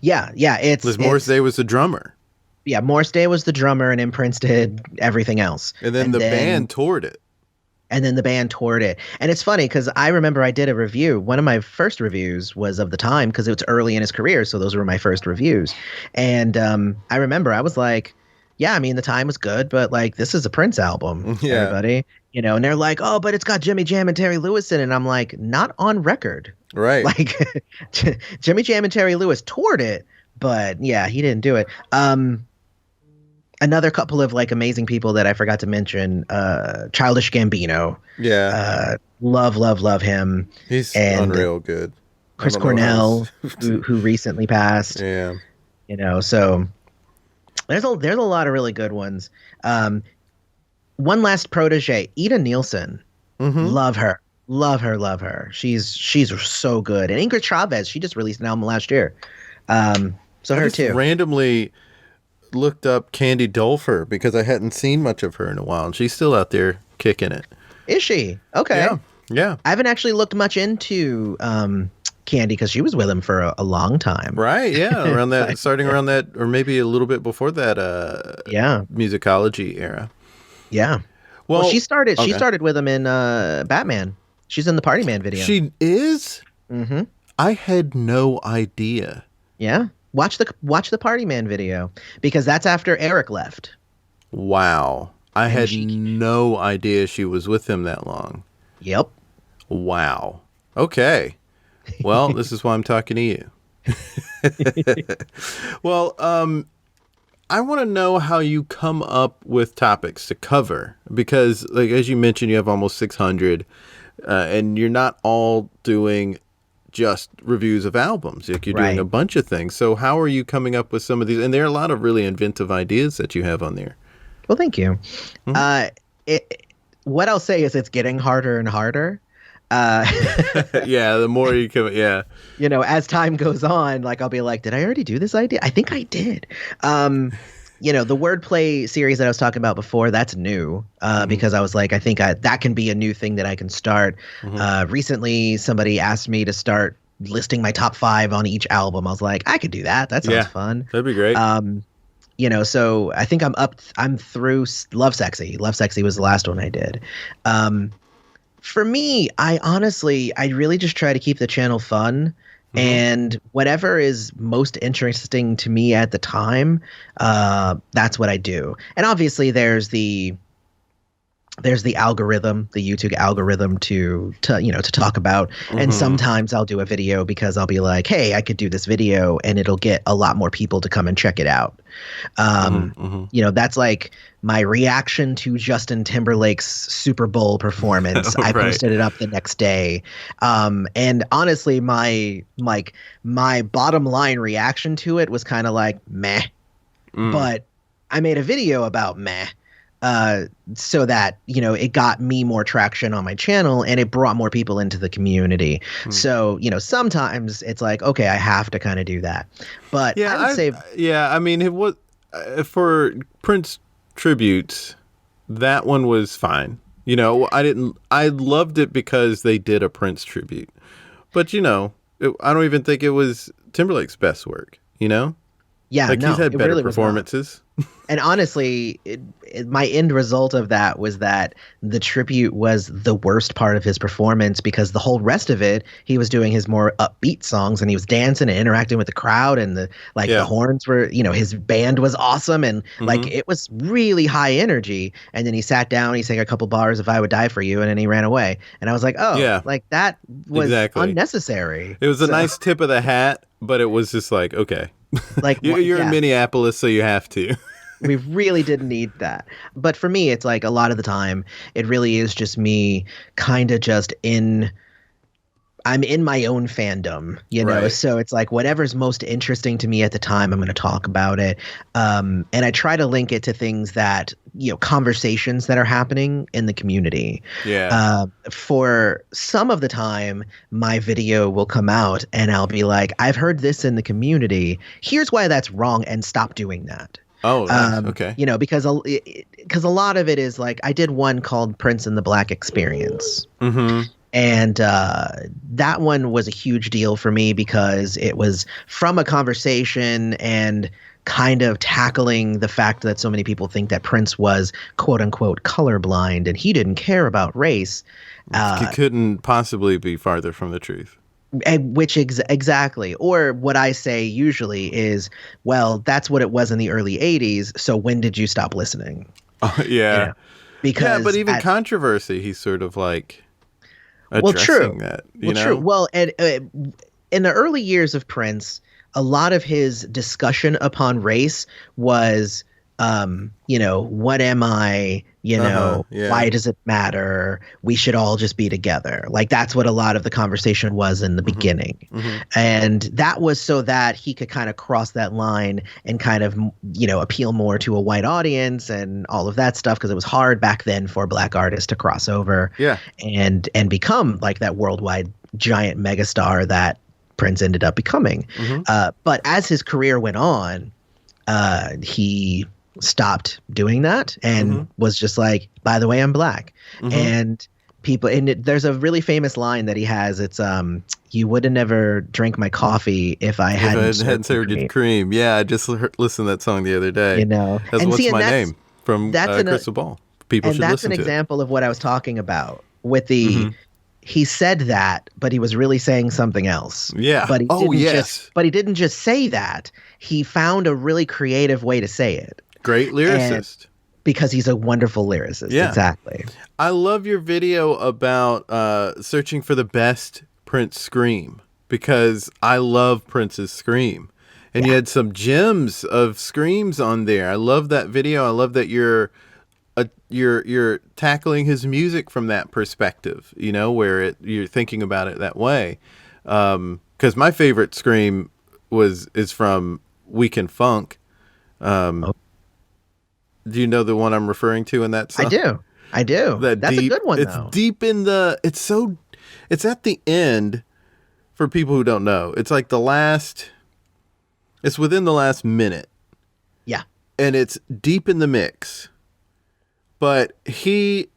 Yeah. Liz Morris Day was the drummer. Yeah, Morris Day was the drummer, and then Prince did everything else. And then the band toured it. And then the band toured it. And it's funny because I remember I did a review. One of my first reviews was of the time because it was early in his career. So those were my first reviews. And I remember I was like, yeah, I mean, the time was good, but like, this is a Prince album, everybody. You know, and they're like, oh, but it's got Jimmy Jam and Terry Lewis in it. And I'm like, not on record. Right. Like, Jimmy Jam and Terry Lewis toured it, but yeah, he didn't do it. Another couple of like amazing people that I forgot to mention, Childish Gambino. Yeah. Love him. He's and unreal good. Chris Cornell, who recently passed. Yeah. You know, so there's a lot of really good ones. One last protege, Ida Nielsen. Mm-hmm. Love her. She's so good. And Ingrid Chavez, she just released an album last year. So her too. Randomly looked up Candy Dulfer because I hadn't seen much of her in a while, and she's still out there kicking it. Is she? Okay. Yeah. I haven't actually looked much into Candy because she was with him for a long time. Right, yeah. Around that, starting around that, or maybe a little bit before that musicology era. Yeah. Well, she started with him in Batman. She's in the Party Man video. She is? Mm-hmm. I had no idea. Yeah. Watch the Party Man video because that's after Eric left. Wow. I had no idea she was with him that long. Yep. Wow. Okay. Well, this is why I'm talking to you. Well, I want to know how you come up with topics to cover because, like, as you mentioned, you have almost 600 and you're not all doing just reviews of albums. Like you're doing a bunch of things. So how are you coming up with some of these? And there are a lot of really inventive ideas that you have on there. Well, thank you. What I'll say is it's getting harder and harder. Yeah, the more you come, yeah. You know, as time goes on, like I'll be like, did I already do this idea? I think I did. You know, the wordplay series that I was talking about before, that's new because I was like, I think that can be a new thing that I can start. Recently, somebody asked me to start listing my top 5 on each album. I was like, I could do that. That sounds fun. That'd be great. You know, so I think I'm through Love Sexy. Love Sexy was the last one I did. For me, I really just try to keep the channel fun. And whatever is most interesting to me at the time, that's what I do. And obviously there's the algorithm, the YouTube algorithm to talk about. And sometimes I'll do a video because I'll be like, hey, I could do this video and it'll get a lot more people to come and check it out. You know, that's like my reaction to Justin Timberlake's Super Bowl performance. I posted it up the next day. And honestly, my bottom line reaction to it was kind of like meh. But I made a video about meh. So that, you know, it got me more traction on my channel and it brought more people into the community. So, you know, sometimes it's like, okay, I have to kind of do that. But I would say, I mean, it was for Prince tributes, that one was fine. You know, I loved it because they did a Prince tribute. But, you know, I don't even think it was Timberlake's best work, you know? Yeah, like he's had better really performances. And honestly, my end result of that was that the tribute was the worst part of his performance because the whole rest of it, he was doing his more upbeat songs and he was dancing and interacting with the crowd and the horns were, you know, his band was awesome and like it was really high energy. And then he sat down, he sang a couple bars, "If I Would Die for You," and then he ran away. And I was like, like that was unnecessary. It was a nice tip of the hat, but it was just like, okay. Like you're in Minneapolis, so you have to. We really didn't need that. But for me, it's like a lot of the time, it really is just me kind of just I'm in my own fandom, you know? So it's like whatever's most interesting to me at the time, I'm going to talk about it. And I try to link it to things that, you know, conversations that are happening in the community. Yeah. For some of the time, my video will come out and I'll be like, I've heard this in the community. Here's why that's wrong and stop doing that. Oh, nice. Okay. You know, because a lot of it is like I did one called Prince and the Black Experience. And that one was a huge deal for me because it was from a conversation and kind of tackling the fact that so many people think that Prince was quote unquote colorblind and he didn't care about race. It couldn't possibly be farther from the truth. Which exactly, or what I say usually is, well, that's what it was in the early 80s. So when did you stop listening? Yeah. You know, because but even controversy, he's sort of like well, true. that. True. Well, and in the early years of Prince, a lot of his discussion upon race was, what am I? Why does it matter? We should all just be together. Like that's what a lot of the conversation was in the beginning. And that was so that he could kind of cross that line and kind of, appeal more to a white audience and all of that stuff. Cause it was hard back then for Black artists to cross over and become like that worldwide giant megastar that Prince ended up becoming. But as his career went on, he stopped doing that and was just like, by the way, I'm Black. And people, there's a really famous line that he has. It's, you would have never drank my coffee if I hadn't served you cream. Yeah, I just listened to that song the other day. That's and What's My Name from Crystal Ball. People should listen to it. And that's an example of what I was talking about with the, he said that, but he was really saying something else. Yeah. But he didn't just say that. He found a really creative way to say it. Great lyricist. Because he's a wonderful lyricist. Yeah. Exactly. I love your video about searching for the best Prince scream, because I love Prince's scream. And you had some gems of screams on there. I love that video. I love that you're tackling his music from that perspective, where you're thinking about it that way. Because my favorite scream is from Weekend Funk. Do you know the one I'm referring to in that song? I do. That's a good one, though. It's deep in the... It's at the end, for people who don't know. It's like it's within the last minute. Yeah. And it's deep in the mix. But he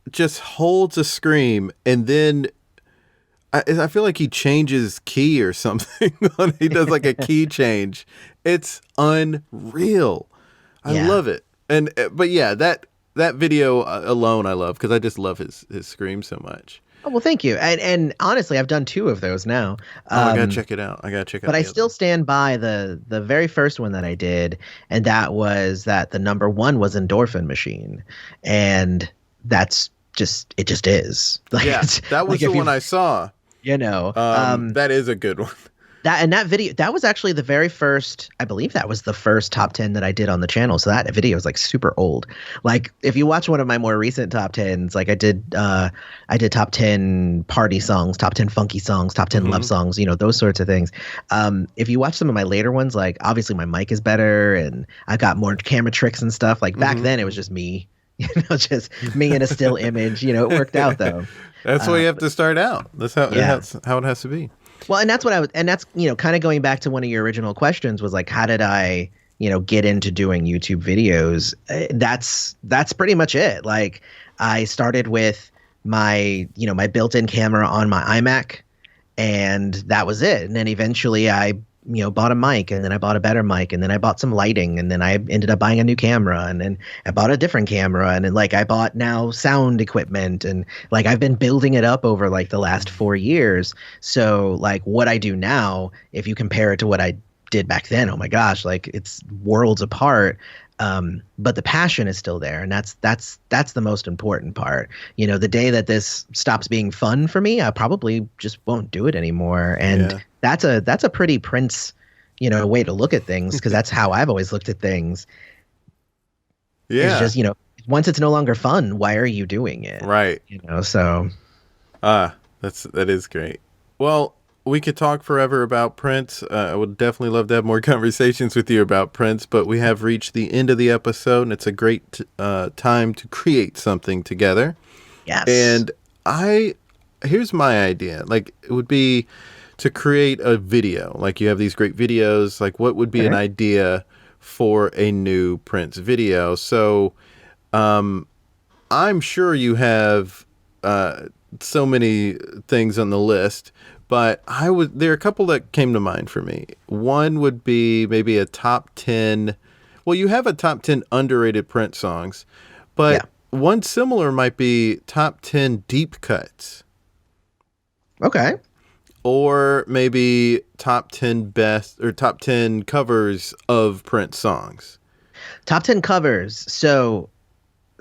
just holds a scream, and then... I feel like he changes key or something. He does like a key change. It's unreal. I love it. But yeah, that video alone I love, because I just love his scream so much. Oh, well, thank you. And honestly, I've done 2 of those now. I gotta check it out. But I still stand by the very first one that I did, and that was that the number 1 was Endorphin Machine, and it just is. Like, yeah, that was the one I saw. That is a good one. That video, that was actually the very first, I believe that was the first top 10 that I did on the channel. So that video is like super old. Like if you watch one of my more recent top 10s, like I did top 10 party songs, top 10 funky songs, top 10 love songs, those sorts of things. If you watch some of my later ones, like obviously my mic is better and I got more camera tricks and stuff. Like back then it was just me, just me in a still image, it worked out though. That's the way you have to start out. That's how it has to be. Well, and that's kind of going back to one of your original questions was like, how did I, get into doing YouTube videos? That's pretty much it. Like I started with my built-in camera on my iMac, and that was it. And then eventually I bought a mic, and then I bought a better mic, and then I bought some lighting, and then I ended up buying a new camera, and then I bought a different camera, and then like I bought now sound equipment, and like I've been building it up over like the last 4 years. So like what I do now, if you compare it to what I did back then, oh my gosh, like it's worlds apart. But the passion is still there, and that's the most important part. The day that this stops being fun for me, I probably just won't do it anymore. And that's a pretty Prince, way to look at things, because that's how I've always looked at things. Yeah. It's just, once it's no longer fun, why are you doing it? Right. So. That is great. Well, we could talk forever about Prince. I would definitely love to have more conversations with you about Prince, but we have reached the end of the episode, and it's a great time to create something together. Yes. And here's my idea. Like, it would be to create a video. Like, you have these great videos. Like, what would be an idea for a new Prince video? So, I'm sure you have so many things on the list, but there are a couple that came to mind for me. One would be maybe a top 10. Well, you have a top 10 underrated Prince songs, but one similar might be top 10 deep cuts. Okay. Or maybe top 10 best or top 10 covers of Prince songs. Top 10 covers. So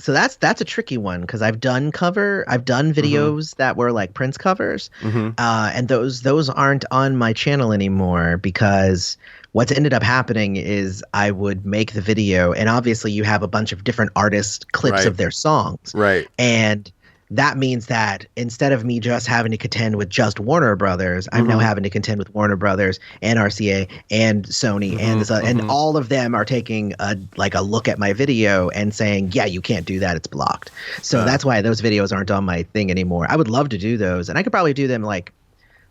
that's a tricky one because I've done videos that were like Prince covers, and those aren't on my channel anymore because what's ended up happening is I would make the video, and obviously you have a bunch of different artist clips of their songs, right? And that means that instead of me just having to contend with just Warner Brothers, I'm now having to contend with Warner Brothers and RCA and Sony and all of them are taking a look at my video and saying, yeah, you can't do that. It's blocked. So that's why those videos aren't on my thing anymore. I would love to do those, and I could probably do them like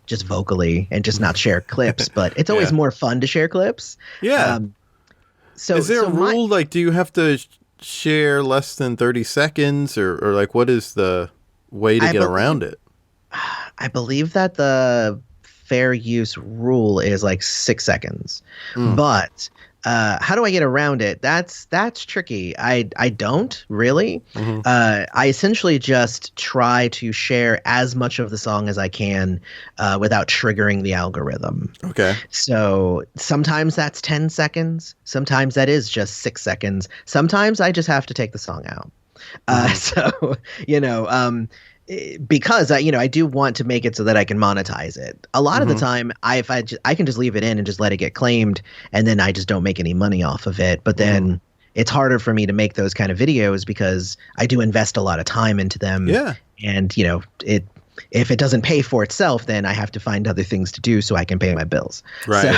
just vocally and just not share clips, but it's always more fun to share clips. Yeah. So is there a rule? Like, do you have to share less than 30 seconds or like what is the way to get around it? I believe that the fair use rule is like 6 seconds. But how do I get around it? That's tricky. I don't really. I essentially just try to share as much of the song as I can without triggering the algorithm. Okay. So sometimes that's 10 seconds. Sometimes that is just 6 seconds. Sometimes I just have to take the song out. So, because I do want to make it so that I can monetize it. A lot of the time, I can just leave it in and just let it get claimed, and then I just don't make any money off of it. But then it's harder for me to make those kind of videos because I do invest a lot of time into them. Yeah. And if it doesn't pay for itself, then I have to find other things to do so I can pay my bills. Right.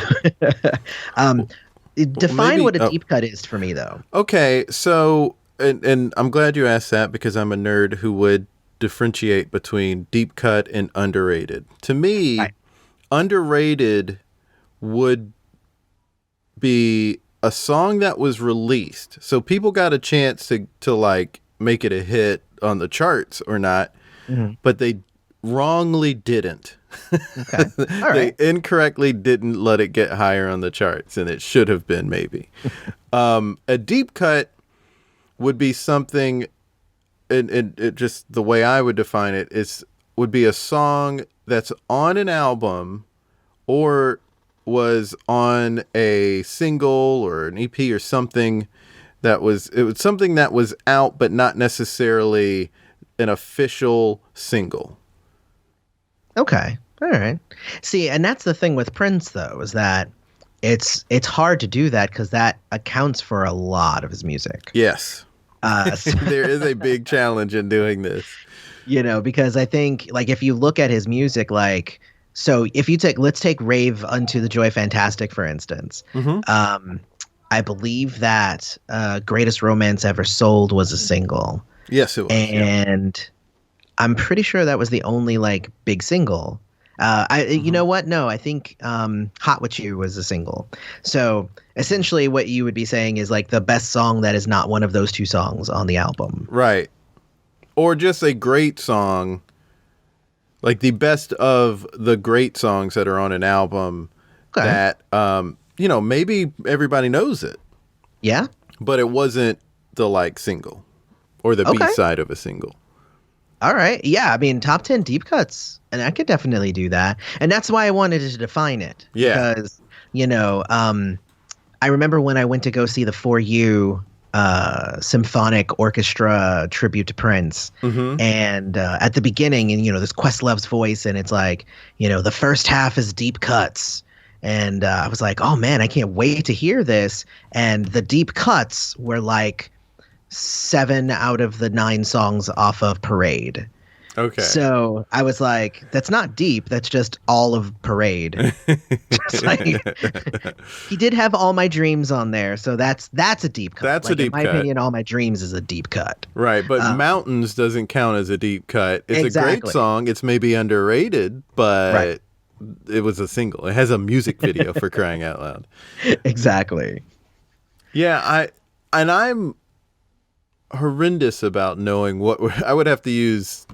So, define what a deep cut is for me, though. Okay, so and I'm glad you asked that because I'm a nerd who would differentiate between deep cut and underrated. To me, underrated would be a song that was released. So people got a chance to like make it a hit on the charts or not, but they wrongly didn't. Okay. They incorrectly didn't let it get higher on the charts, and it should have been maybe. A deep cut would be something, and it just the way I would define it would be a song that's on an album or was on a single or an EP or something it was something that was out but not necessarily an official single. Okay. All right. See, and that's the thing with Prince though, is that it's hard to do that because that accounts for a lot of his music. Yes. There is a big challenge in doing this. Because I think like if you look at his music, like, so if you let's take Rave Unto the Joy Fantastic, for instance. I believe that Greatest Romance Ever Sold was a single. Yes, it was. And I'm pretty sure that was the only like big single. You know what? No, I think Hot With You was a single. So essentially what you would be saying is like the best song that is not one of those two songs on the album. Right. Or just a great song, like the best of the great songs that are on an album that, maybe everybody knows it. Yeah. But it wasn't the like single or the B-side of a single. All right. Yeah. I mean, top 10 deep cuts. And I could definitely do that. And that's why I wanted to define it. Yeah. Because, I remember when I went to go see the For You symphonic orchestra tribute to Prince. And at the beginning, and, there's Questlove's voice, and it's like, the first half is deep cuts. And I was like, oh, man, I can't wait to hear this. And the deep cuts were like 7 out of the 9 songs off of Parade. Okay. So I was like, that's not deep. That's just all of Parade. He did have All My Dreams on there. So that's a deep cut. That's a deep cut. In my opinion, All My Dreams is a deep cut. Right. But Mountains doesn't count as a deep cut. It's a great song. It's maybe underrated, but it was a single. It has a music video for crying out loud. Exactly. Yeah. I'm horrendous about knowing what I would have to use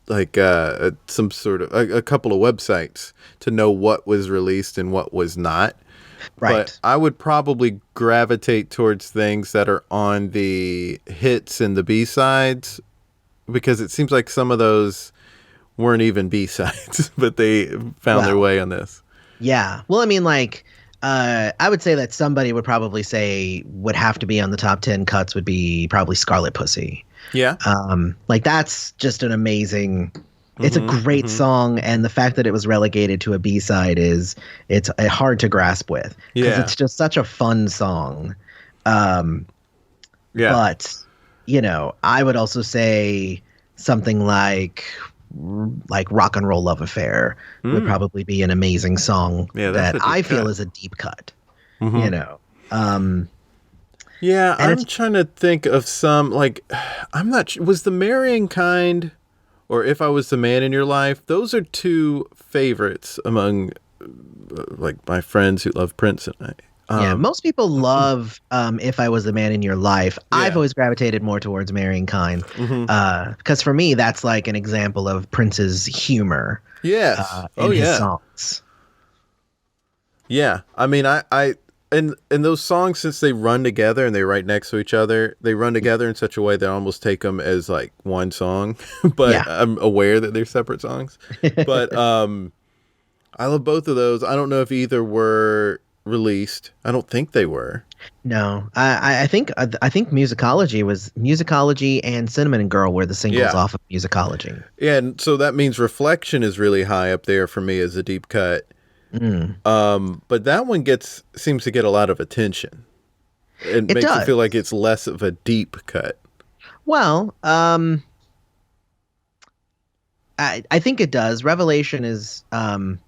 like some sort of a couple of websites to know what was released and what was not. Right. But I would probably gravitate towards things that are on the hits and the B-sides, because it seems like some of those weren't even B-sides, but they found their way on this. Yeah. Well, I mean, like, I would say that somebody would probably say would have to be on the top 10 cuts would be probably Scarlet Pussy. Yeah. Like, that's just an amazing... It's a great song, and the fact that it was relegated to a B-side it's hard to grasp with, because it's just such a fun song. But, you know, I would also say something like Rock and Roll Love Affair would probably be an amazing song that I feel is a deep cut, you know. I'm trying to think of some, like, I'm not sure, was The Marrying Kind or If I Was the Man in Your Life, those are two favorites among like my friends who love Prince and I. Most people love If I Was the Man in Your Life. I've always gravitated more towards Marrying Kind, because for me that's like an example of Prince's humor. His songs. Yeah, I mean, and those songs, since they run together and they write next to each other, they run together in such a way that I almost take them as like one song, but I'm aware that they're separate songs. But I love both of those. I don't know if either were released. I don't think they were. No, I think Musicology and Cinnamon Girl were the singles off of Musicology. Yeah, and so that means Reflection is really high up there for me as a deep cut. But that one seems to get a lot of attention. It makes it feel like it's less of a deep cut. Well, I think it does. Revelation is I'm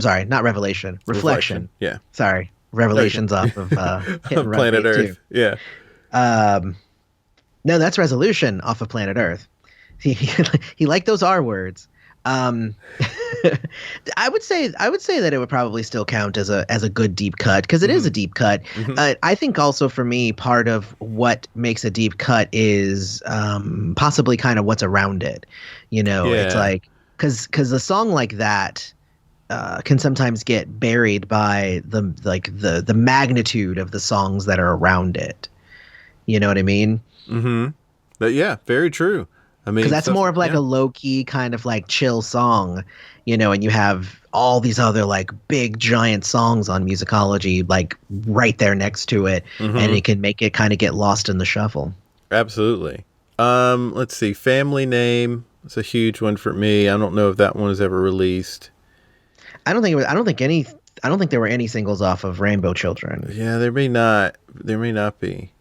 sorry, not Revelation. Reflection. Yeah. Sorry. Revelation's off of Planet Earth. Too. Yeah. No, that's Resolution off of Planet Earth. He liked those R words. I would say that it would probably still count as a good deep cut, because it is a deep cut. I think also for me, part of what makes a deep cut is possibly kind of what's around it. You know, it's like because a song like that can sometimes get buried by the magnitude of the songs that are around it. You know what I mean? But yeah, very true. I mean, because that's more of like a low-key kind of like chill song, you know, and you have all these other like big giant songs on Musicology like right there next to it, and it can make it kind of get lost in the shuffle. Absolutely. Let's see, Family Name is a huge one for me. I don't know if that one was ever released. I don't think there were any singles off of Rainbow Children. Yeah, there may not be.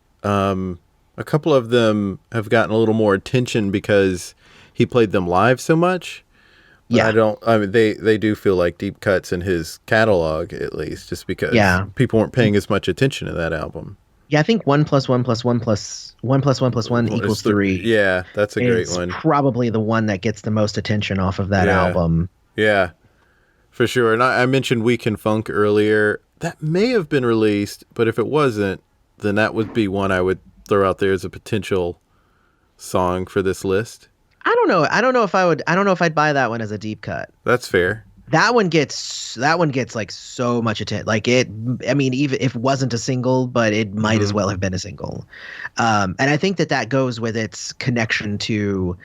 A couple of them have gotten a little more attention because he played them live so much. But they do feel like deep cuts in his catalog, at least, just because people weren't paying as much attention to that album. Yeah, I think 1 + 1 + 1 + 1 + 1 + 1 = 3. Yeah, that's a great one. Probably the one that gets the most attention off of that album. Yeah, for sure. And I mentioned Weekend Funk earlier. That may have been released, but if it wasn't, then that would be one I would throw out there as a potential song for this list. I don't know if I'd buy that one as a deep cut. That's fair. That one gets like so much attention. Like I mean, even if it wasn't a single, but it might as well have been a single. And I think that goes with its connection to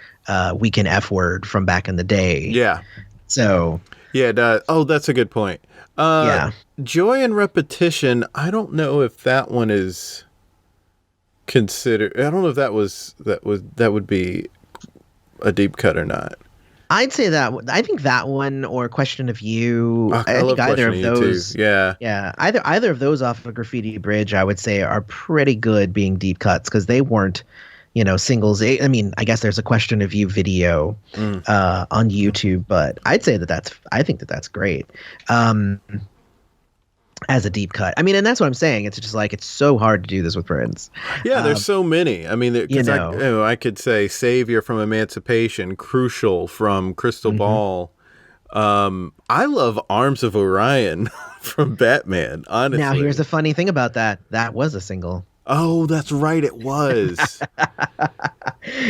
Weekend F Word from back in the day. Yeah. So. Yeah. That's a good point. Joy and Repetition. I don't know if that one is considered. I don't know if that would be a deep cut or not. I'd say that. I think that one or Question of You. I think either of those. Too. Yeah. Yeah. Either of those off of Graffiti Bridge, I would say, are pretty good being deep cuts, because they weren't, singles. I mean, I guess there's a Question of You video on YouTube, but I'd say I think that's great. As a deep cut. I mean, and that's what I'm saying. It's just like, it's so hard to do this with Prince. Yeah, there's so many. I mean, I could say Savior from Emancipation, Crucial from Crystal Ball. I love Arms of Orion from Batman, honestly. Now, here's the funny thing about that. That was a single. Oh, that's right. It was.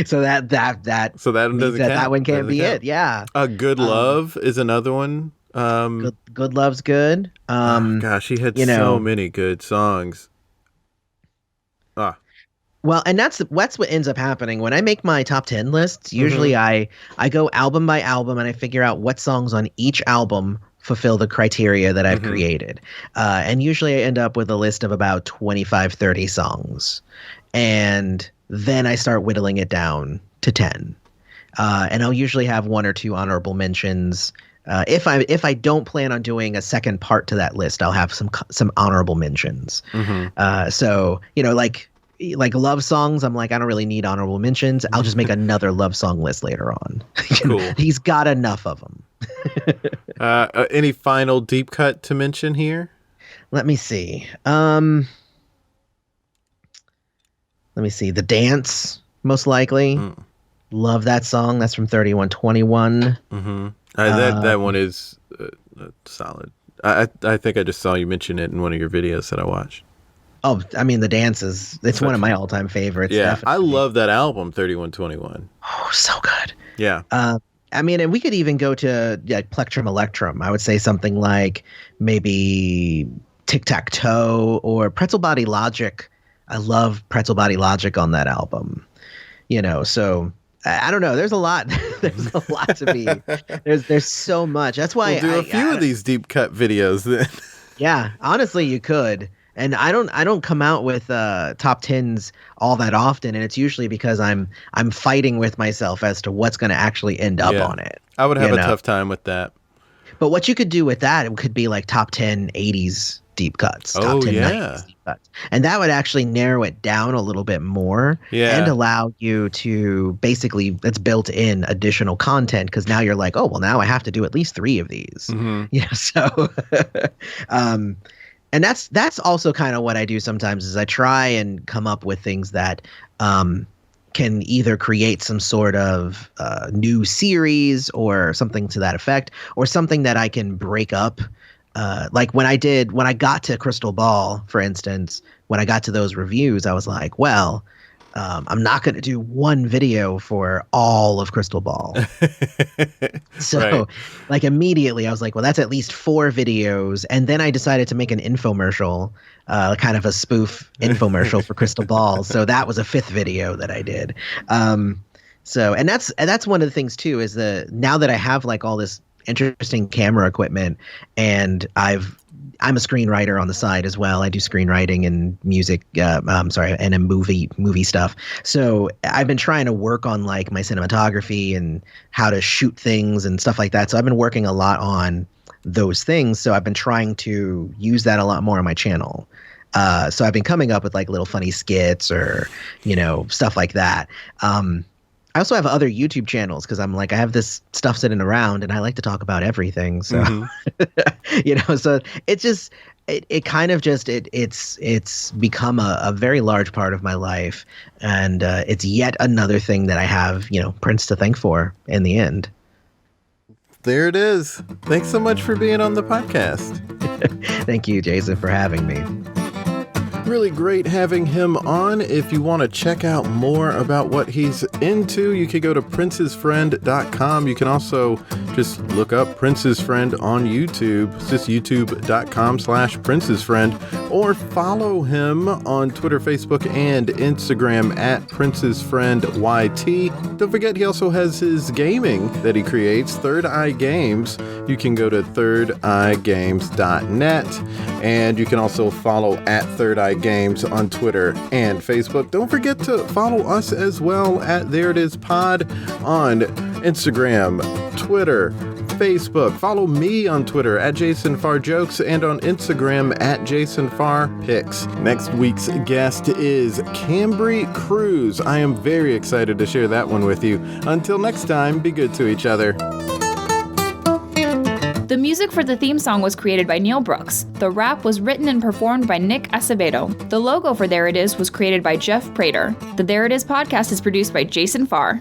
So that doesn't count. that one can't be count. it. Yeah. Good Love is another one. Good Love's good. Gosh, he had so many good songs. Well, and that's what ends up happening when I make my top 10 lists. Usually I go album by album and I figure out what songs on each album fulfill the criteria that I've created. And usually I end up with a list of about 25, 30 songs. And then I start whittling it down to 10. And I'll usually have one or two honorable mentions. If I don't plan on doing a second part to that list, I'll have some honorable mentions. So, like love songs, I'm like, I don't really need honorable mentions. I'll just make another love song list later on. Cool. He's got enough of them. Any final deep cut to mention here? Let me see. The Dance, most likely. Love that song. That's from 3121. That one is solid. I think I just saw you mention it in one of your videos that I watched. Oh, I mean, The Dance it's one of my all-time favorites. Yeah, definitely. I love that album, 3121. Oh, so good. Yeah. I mean, and we could even go to Plectrum Electrum. I would say something like maybe Tic Tac Toe or Pretzel Body Logic. I love Pretzel Body Logic on that album. So I don't know. There's a lot. There's a lot to be. There's so much. That's why we'll do a few of these deep cut videos then. Yeah, honestly, you could. And I don't come out with top 10s all that often, and it's usually because I'm fighting with myself as to what's going to actually end up on it. I would have a tough time with that. But what you could do with that, it could be like top 10 80s deep cuts, top 10 90s deep cuts. And that would actually narrow it down a little bit more and allow you to basically, that's built in additional content, because now you're like, oh, well, now I have to do at least 3 of these. So and that's also kind of what I do sometimes is I try and come up with things that can either create some sort of new series or something to that effect, or something that I can break up. Like when I got to Crystal Ball, for instance, when I got to those reviews, I was like, well, I'm not going to do one video for all of Crystal Ball. So like immediately I was like, well, that's at least 4 videos. And then I decided to make an infomercial, kind of a spoof infomercial for Crystal Ball. So that was a 5th video that I did. So, and that's one of the things too, is now that I have like all this interesting camera equipment, and I'm a screenwriter on the side as well. I do screenwriting and music, and movie stuff. So I've been trying to work on like my cinematography and how to shoot things and stuff like that. So I've been working a lot on those things. So I've been trying to use that a lot more on my channel. So I've been coming up with like little funny skits or, stuff like that. I also have other YouTube channels because I'm like, I have this stuff sitting around and I like to talk about everything. So, so it's just, it's become a very large part of my life. And it's yet another thing that I have, Prince to thank for in the end. There it is. Thanks so much for being on the podcast. Thank you, Jason, for having me. Really great having him on. If you want to check out more about what he's into, you can go to princesfriend.com. You can also just look up Prince's Friend on YouTube. It's just youtube.com/princesfriend, or follow him on Twitter, Facebook, and Instagram at princesfriendyt. Don't forget, he also has his gaming that he creates, Third Eye Games. You can go to thirdeyegames.net, and you can also follow at Third Eye Games on Twitter and Facebook. Don't forget to follow us as well at There It Is Pod on Instagram, Twitter, Facebook. Follow me on Twitter at JasonFarJokes and on Instagram at JasonFarPics. Next week's guest is Cambry Cruz. I am very excited to share that one with you. Until next time, be good to each other. The music for the theme song was created by Neil Brooks. The rap was written and performed by Nick Acevedo. The logo for There It Is was created by Jeff Prater. The There It Is podcast is produced by Jason Farr.